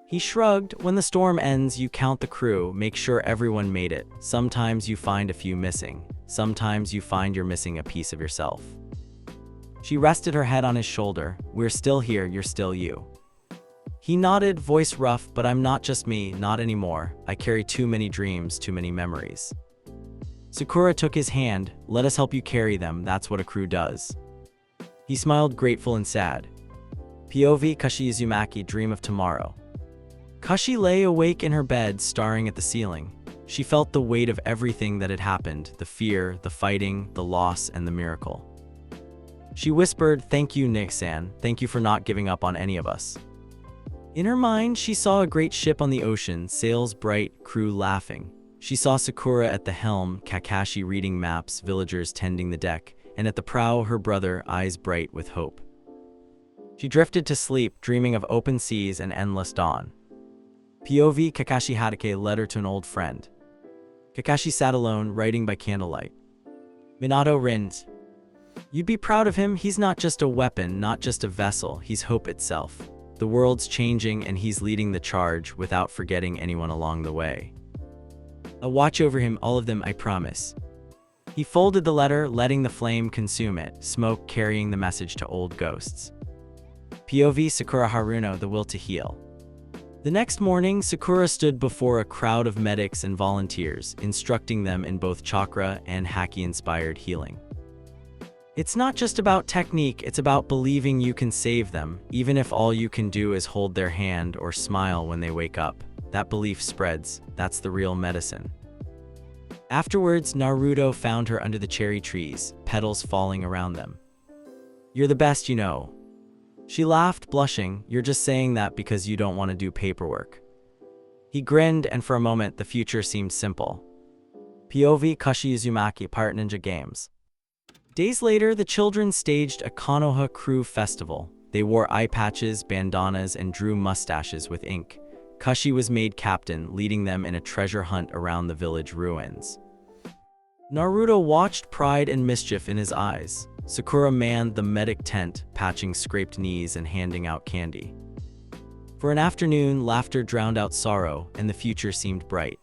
He shrugged. When the storm ends, you count the crew, make sure everyone made it. Sometimes you find a few missing. Sometimes you find you're missing a piece of yourself. She rested her head on his shoulder. We're still here, you're still you. He nodded, voice rough, but I'm not just me, not anymore. I carry too many dreams, too many memories. Sakura took his hand. Let us help you carry them, that's what a crew does. He smiled, grateful and sad. POV Kashi Uzumaki, dream of tomorrow. Kashi lay awake in her bed, staring at the ceiling. She felt the weight of everything that had happened, the fear, the fighting, the loss, and the miracle. She whispered, thank you, Nick-san, thank you for not giving up on any of us. In her mind, she saw a great ship on the ocean, sails bright, crew laughing. She saw Sakura at the helm, Kakashi reading maps, villagers tending the deck, and at the prow her brother, eyes bright with hope. She drifted to sleep, dreaming of open seas and endless dawn. POV Kakashi Hatake, letter to an old friend. Kakashi sat alone, writing by candlelight. Minato Rins. You'd be proud of him, he's not just a weapon, not just a vessel, he's hope itself. The world's changing and he's leading the charge without forgetting anyone along the way. I'll watch over him, all of them, I promise. He folded the letter, letting the flame consume it, smoke carrying the message to old ghosts. POV Sakura Haruno, the will to heal. The next morning, Sakura stood before a crowd of medics and volunteers, instructing them in both chakra and haki-inspired healing. It's not just about technique, it's about believing you can save them, even if all you can do is hold their hand or smile when they wake up. That belief spreads, that's the real medicine. Afterwards, Naruto found her under the cherry trees, petals falling around them. You're the best, you know. She laughed, blushing, you're just saying that because you don't want to do paperwork. He grinned, and for a moment the future seemed simple. POV Kashi Uzumaki, Pirate Ninja Games. Days later, the children staged a Konoha crew festival. They wore eye patches, bandanas, and drew mustaches with ink. Kashi was made captain, leading them in a treasure hunt around the village ruins. Naruto watched, pride and mischief in his eyes. Sakura manned the medic tent, patching scraped knees and handing out candy. For an afternoon, laughter drowned out sorrow, and the future seemed bright.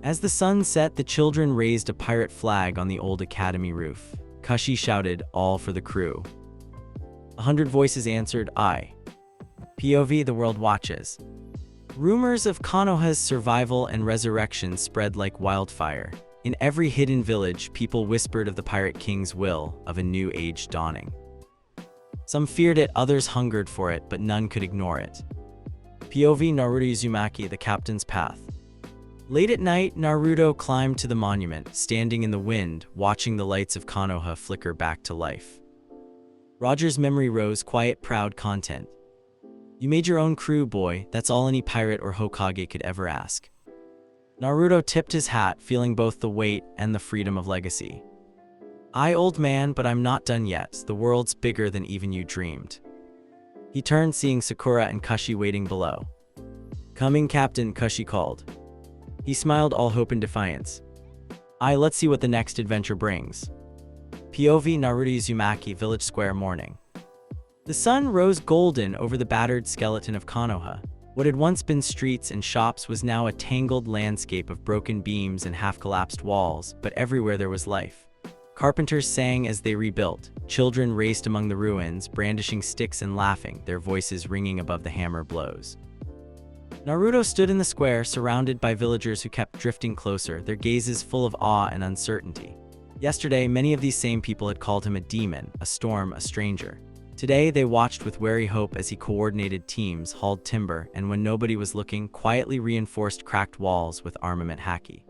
As the sun set, the children raised a pirate flag on the old academy roof. Kashi shouted, all for the crew. 100 voices answered, aye. POV the world watches. Rumors of Konoha's survival and resurrection spread like wildfire. In every hidden village, people whispered of the Pirate King's will, of a new age dawning. Some feared it, others hungered for it, but none could ignore it. POV Naruto Uzumaki, the captain's path. Late at night, Naruto climbed to the monument, standing in the wind, watching the lights of Konoha flicker back to life. Roger's memory rose, quiet, proud content. You made your own crew, boy, that's all any pirate or Hokage could ever ask. Naruto tipped his hat, feeling both the weight and the freedom of legacy. I, old man, but I'm not done yet. The world's bigger than even you dreamed. He turned, seeing Sakura and Kashi waiting below. Coming, Captain, Kashi called. He smiled, all hope and defiance. Let's see what the next adventure brings. POV Naruto Uzumaki, Village Square morning. The sun rose golden over the battered skeleton of Konoha. What had once been streets and shops was now a tangled landscape of broken beams and half-collapsed walls, but everywhere there was life. Carpenters sang as they rebuilt. Children raced among the ruins, brandishing sticks and laughing, their voices ringing above the hammer blows. Naruto stood in the square, surrounded by villagers who kept drifting closer, their gazes full of awe and uncertainty. Yesterday, many of these same people had called him a demon, a storm, a stranger. Today, they watched with wary hope as he coordinated teams, hauled timber, and when nobody was looking, quietly reinforced cracked walls with armament haki.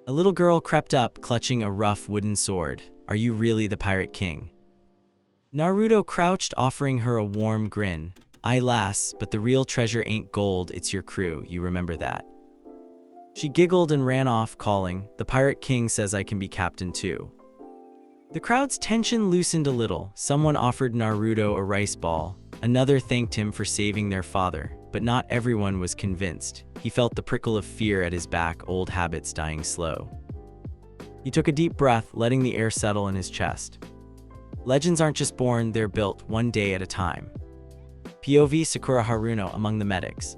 A little girl crept up, clutching a rough wooden sword. Are you really the Pirate King? Naruto crouched, offering her a warm grin. Aye, lass, but the real treasure ain't gold, it's your crew, you remember that. She giggled and ran off, calling, the Pirate King says I can be captain too. The crowd's tension loosened a little. Someone offered Naruto a rice ball. Another thanked him for saving their father, but not everyone was convinced. He felt the prickle of fear at his back, old habits dying slow. He took a deep breath, letting the air settle in his chest. Legends aren't just born, they're built, one day at a time. POV Sakura Haruno among the medics.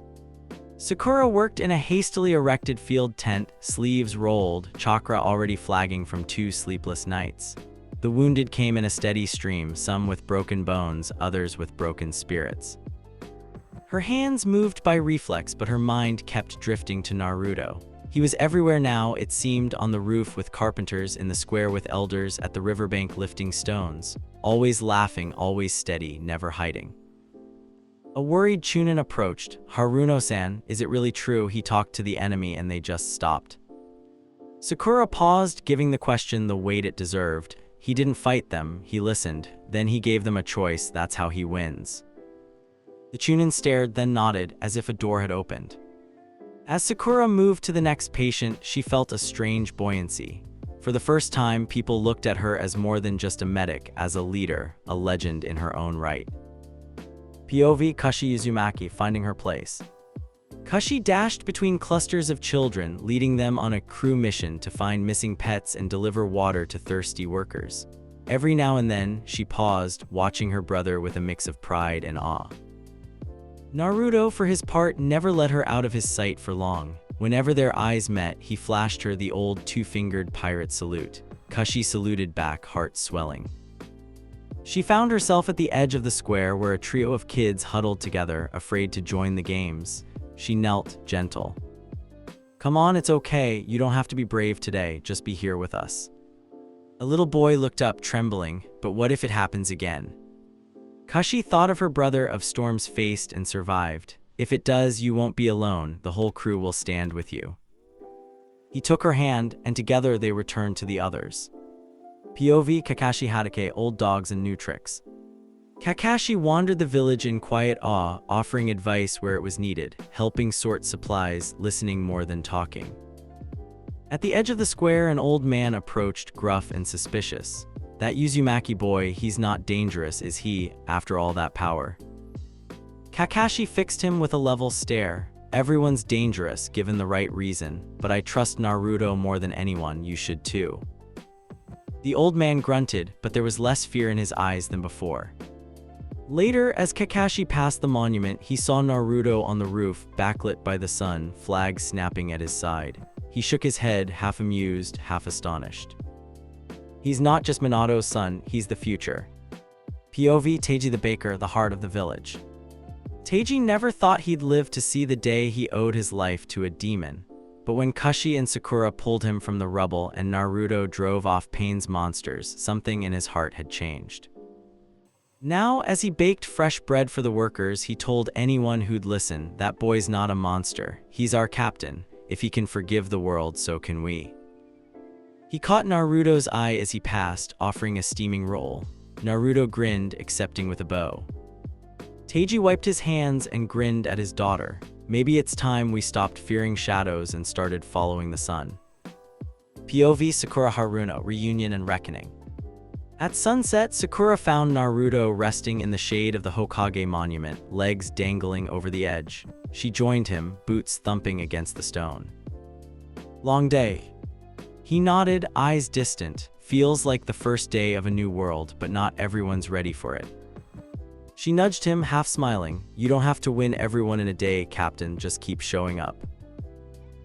Sakura worked in a hastily erected field tent, sleeves rolled, chakra already flagging from 2 sleepless nights. The wounded came in a steady stream, some with broken bones, others with broken spirits. Her hands moved by reflex, but her mind kept drifting to Naruto. He was everywhere now, it seemed, on the roof with carpenters, in the square with elders, at the riverbank lifting stones. Always laughing, always steady, never hiding. A worried Chunin approached. Haruno-san, is it really true he talked to the enemy and they just stopped? Sakura paused, giving the question the weight it deserved. He didn't fight them, he listened. Then he gave them a choice, that's how he wins. The Chunin stared, then nodded, as if a door had opened. As Sakura moved to the next patient, she felt a strange buoyancy. For the first time, people looked at her as more than just a medic, as a leader, a legend in her own right. POV Kashi Uzumaki finding her place. Kashi dashed between clusters of children, leading them on a crew mission to find missing pets and deliver water to thirsty workers. Every now and then, she paused, watching her brother with a mix of pride and awe. Naruto, for his part, never let her out of his sight for long. Whenever their eyes met, he flashed her the old 2-fingered pirate salute. Kashi saluted back, heart swelling. She found herself at the edge of the square where a trio of kids huddled together, afraid to join the games. She knelt, gentle. Come on, it's okay, you don't have to be brave today, just be here with us. A little boy looked up, trembling, but what if it happens again? Kashi thought of her brother, of storms faced and survived. If it does, you won't be alone, the whole crew will stand with you. He took her hand, and together they returned to the others. POV Kakashi Hatake, old dogs and new tricks. Kakashi wandered the village in quiet awe, offering advice where it was needed, helping sort supplies, listening more than talking. At the edge of the square, an old man approached, gruff and suspicious. That Uzumaki boy, he's not dangerous, is he, after all that power? Kakashi fixed him with a level stare. Everyone's dangerous, given the right reason, but I trust Naruto more than anyone, you should too. The old man grunted, but there was less fear in his eyes than before. Later, as Kakashi passed the monument, he saw Naruto on the roof, backlit by the sun, flag snapping at his side. He shook his head, half amused, half astonished. He's not just Minato's son, he's the future. POV Teiji the baker, the heart of the village. Teiji never thought he'd live to see the day he owed his life to a demon. But when Kashi and Sakura pulled him from the rubble and Naruto drove off Pain's monsters, something in his heart had changed. Now, as he baked fresh bread for the workers, he told anyone who'd listen, that boy's not a monster, he's our captain. If he can forgive the world, so can we. He caught Naruto's eye as he passed, offering a steaming roll. Naruto grinned, accepting with a bow. Teiji wiped his hands and grinned at his daughter. Maybe it's time we stopped fearing shadows and started following the sun. POV Sakura Haruno, reunion and reckoning. At sunset, Sakura found Naruto resting in the shade of the Hokage monument, legs dangling over the edge. She joined him, boots thumping against the stone. Long day. He nodded, eyes distant. Feels like the first day of a new world, but not everyone's ready for it. She nudged him, half smiling. You don't have to win everyone in a day, Captain, just keep showing up.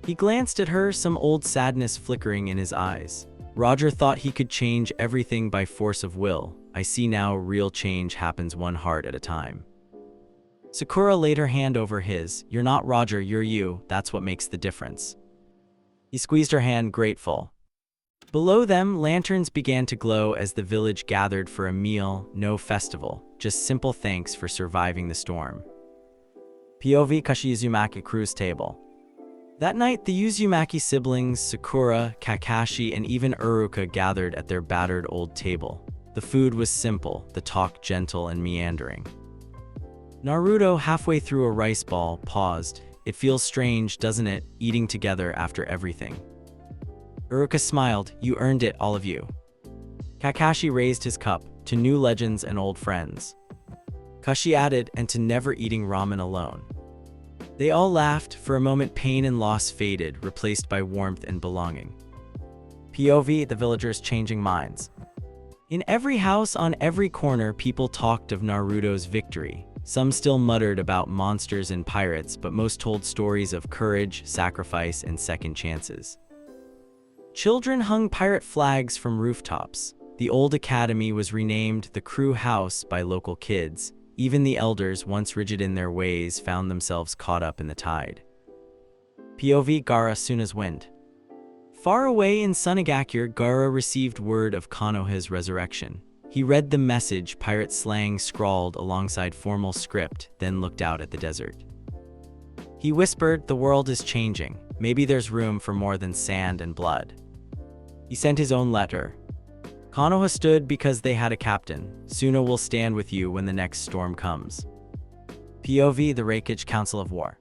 He glanced at her, some old sadness flickering in his eyes. Roger thought he could change everything by force of will. I see now, real change happens one heart at a time. Sakura laid her hand over his. You're not Roger, you're you, that's what makes the difference. He squeezed her hand, grateful. Below them, lanterns began to glow as the village gathered for a meal, no festival, just simple thanks for surviving the storm. POV Kashi Uzumaki cruise table. That night, the Uzumaki siblings, Sakura, Kakashi, and even Iruka gathered at their battered old table. The food was simple, the talk gentle and meandering. Naruto, halfway through a rice ball, paused. It feels strange, doesn't it, eating together after everything? Iruka smiled. You earned it, all of you. Kakashi raised his cup, to new legends and old friends. Kashi added, and to never eating ramen alone. They all laughed. For a moment, pain and loss faded, replaced by warmth and belonging. POV, the villagers changing minds. In every house, on every corner, people talked of Naruto's victory. Some still muttered about monsters and pirates, but most told stories of courage, sacrifice, and second chances. Children hung pirate flags from rooftops. The old academy was renamed the Crew House by local kids. Even the elders, once rigid in their ways, found themselves caught up in the tide. POV Gaara Suna's Wind. Far away in Sunagakure, Gaara received word of Konoha's resurrection. He read the message, pirate slang scrawled alongside formal script, then looked out at the desert. He whispered, "The world is changing. Maybe there's room for more than sand and blood." He sent his own letter. Konoha stood because they had a captain. Suna will stand with you when the next storm comes. POV The Reikage Council of War.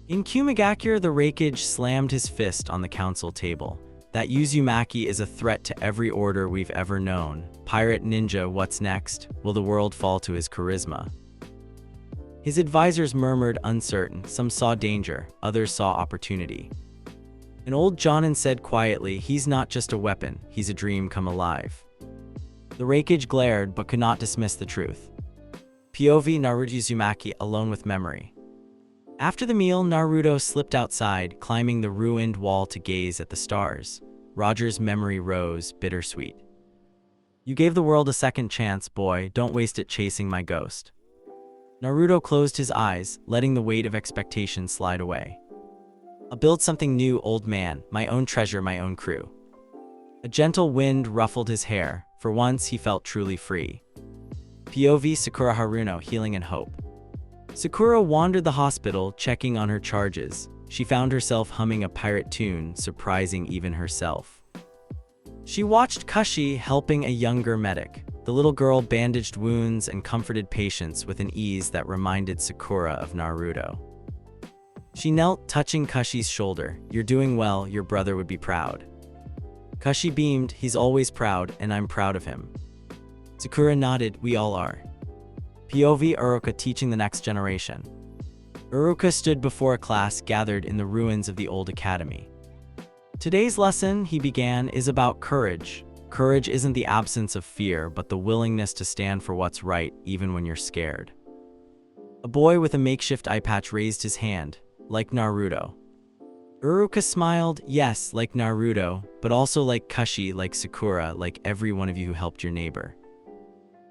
In Kumigakure, the Reikage slammed his fist on the council table. That Uzumaki is a threat to every order we've ever known. Pirate ninja, what's next? Will the world fall to his charisma? His advisors murmured uncertain. Some saw danger, others saw opportunity. An old Jonin said quietly, "He's not just a weapon, he's a dream come alive." The Reikage glared but could not dismiss the truth. POV Naruto Uzumaki alone with memory. After the meal, Naruto slipped outside, climbing the ruined wall to gaze at the stars. Roger's memory rose, bittersweet. "You gave the world a second chance, boy. Don't waste it chasing my ghost." Naruto closed his eyes, letting the weight of expectation slide away. "I'll build something new, old man. My own treasure, my own crew." A gentle wind ruffled his hair. For once, he felt truly free. POV Sakura Haruno Healing and Hope. Sakura wandered the hospital, checking on her charges. She found herself humming a pirate tune, surprising even herself. She watched Kashi helping a younger medic. The little girl bandaged wounds and comforted patients with an ease that reminded Sakura of Naruto. She knelt, touching Kashi's shoulder. "You're doing well, your brother would be proud." Kashi beamed, "He's always proud, and I'm proud of him." Sakura nodded, "We all are." POV Uruka teaching the next generation. Uruka stood before a class gathered in the ruins of the old academy. "Today's lesson," he began, "is about courage. Courage isn't the absence of fear, but the willingness to stand for what's right, even when you're scared." A boy with a makeshift eye patch raised his hand. "Like Naruto." Uruka smiled, "Yes, like Naruto, but also like Kashi, like Sakura, like every one of you who helped your neighbor."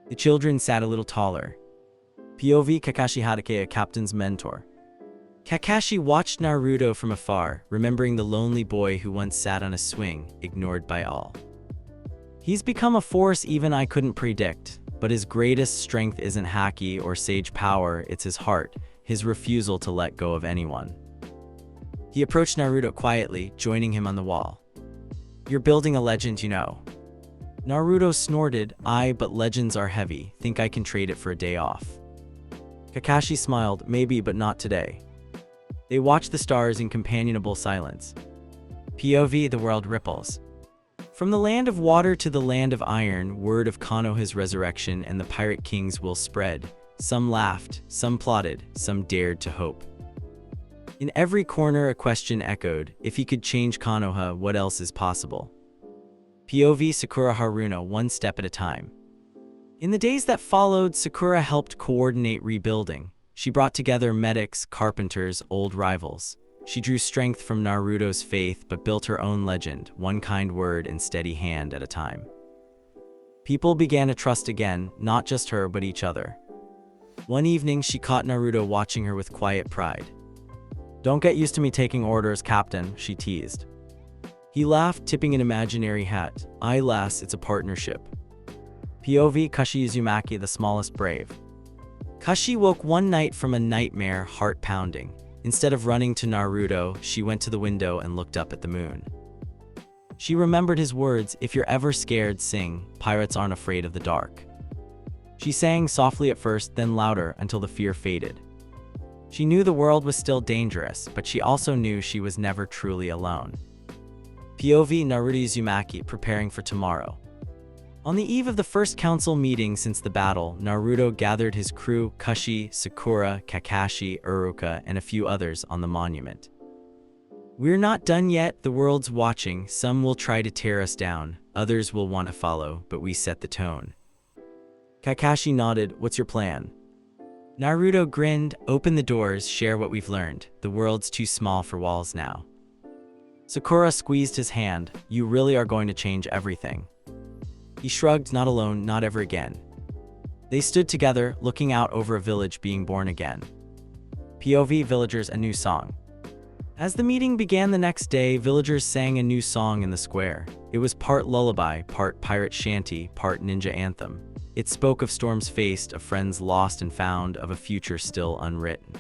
The children sat a little taller. POV Kakashi Hadake, a captain's mentor. Kakashi watched Naruto from afar, remembering the lonely boy who once sat on a swing, ignored by all. "He's become a force even I couldn't predict, but his greatest strength isn't haki or sage power, it's his heart, his refusal to let go of anyone." He approached Naruto quietly, joining him on the wall. "You're building a legend, you know." Naruto snorted, "Aye, but legends are heavy. Think I can trade it for a day off?" Kakashi smiled, "Maybe, but not today." They watched the stars in companionable silence. POV The World Ripples. From the land of water to the land of iron, word of Konoha's resurrection and the pirate king's will spread. Some laughed, some plotted, some dared to hope. In every corner a question echoed, if he could change Konoha, what else is possible? POV Sakura Haruno one step at a time. In the days that followed, Sakura helped coordinate rebuilding. She brought together medics, carpenters, old rivals. She drew strength from Naruto's faith but built her own legend, one kind word and steady hand at a time. People began to trust again, not just her but each other. One evening she caught Naruto watching her with quiet pride. "Don't get used to me taking orders, Captain," she teased. He laughed, tipping an imaginary hat. "Aye, lass, it's a partnership." POV Kashi Uzumaki, the smallest brave. Kashi woke one night from a nightmare, heart pounding. Instead of running to Naruto, she went to the window and looked up at the moon. She remembered his words, "If you're ever scared, sing. Pirates aren't afraid of the dark." She sang softly at first, then louder, until the fear faded. She knew the world was still dangerous, but she also knew she was never truly alone. POV Naruto Uzumaki preparing for tomorrow. On the eve of the first council meeting since the battle, Naruto gathered his crew, Kashi, Sakura, Kakashi, Uruka, and a few others on the monument. "We're not done yet, the world's watching. Some will try to tear us down, others will want to follow, but we set the tone." Kakashi nodded, "What's your plan?" Naruto grinned, "Open the doors, share what we've learned. The world's too small for walls now." Sakura squeezed his hand. "You really are going to change everything." He shrugged, "Not alone, not ever again." They stood together, looking out over a village being born again. POV villagers, a new song. As the meeting began the next day, villagers sang a new song in the square. It was part lullaby, part pirate shanty, part ninja anthem. It spoke of storms faced, of friends lost and found, of a future still unwritten.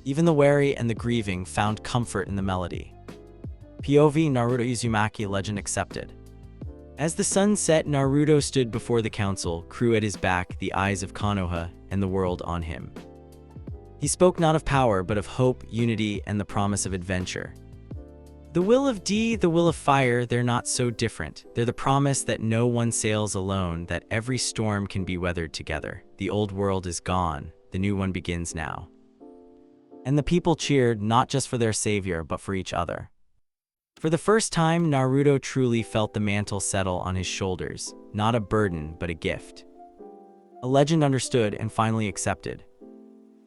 Even the weary and the grieving found comfort in the melody. POV Naruto Uzumaki legend accepted. As the sun set, Naruto stood before the council, crew at his back, the eyes of Konoha and the world on him. He spoke not of power, but of hope, unity, and the promise of adventure. The will of D, the will of fire, they're not so different. They're the promise that no one sails alone, that every storm can be weathered together. The old world is gone, the new one begins now. And the people cheered, not just for their savior, but for each other. For the first time, Naruto truly felt the mantle settle on his shoulders, not a burden, but a gift. A legend understood and finally accepted.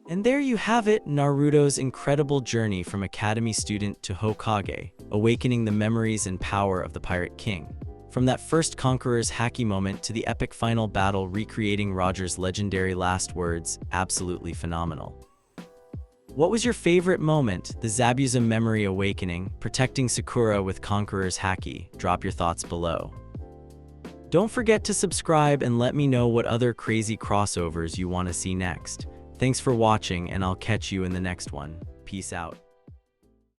And there you have it, Naruto's incredible journey from academy student to Hokage, awakening the memories and power of the Pirate King. From that first conqueror's haki moment to the epic final battle recreating Roger's legendary last words, absolutely phenomenal. What was your favorite moment? The Zabuza memory awakening, protecting Sakura with Conqueror's haki? Drop your thoughts below. Don't forget to subscribe and let me know what other crazy crossovers you want to see next. Thanks for watching, and I'll catch you in the next one. Peace out.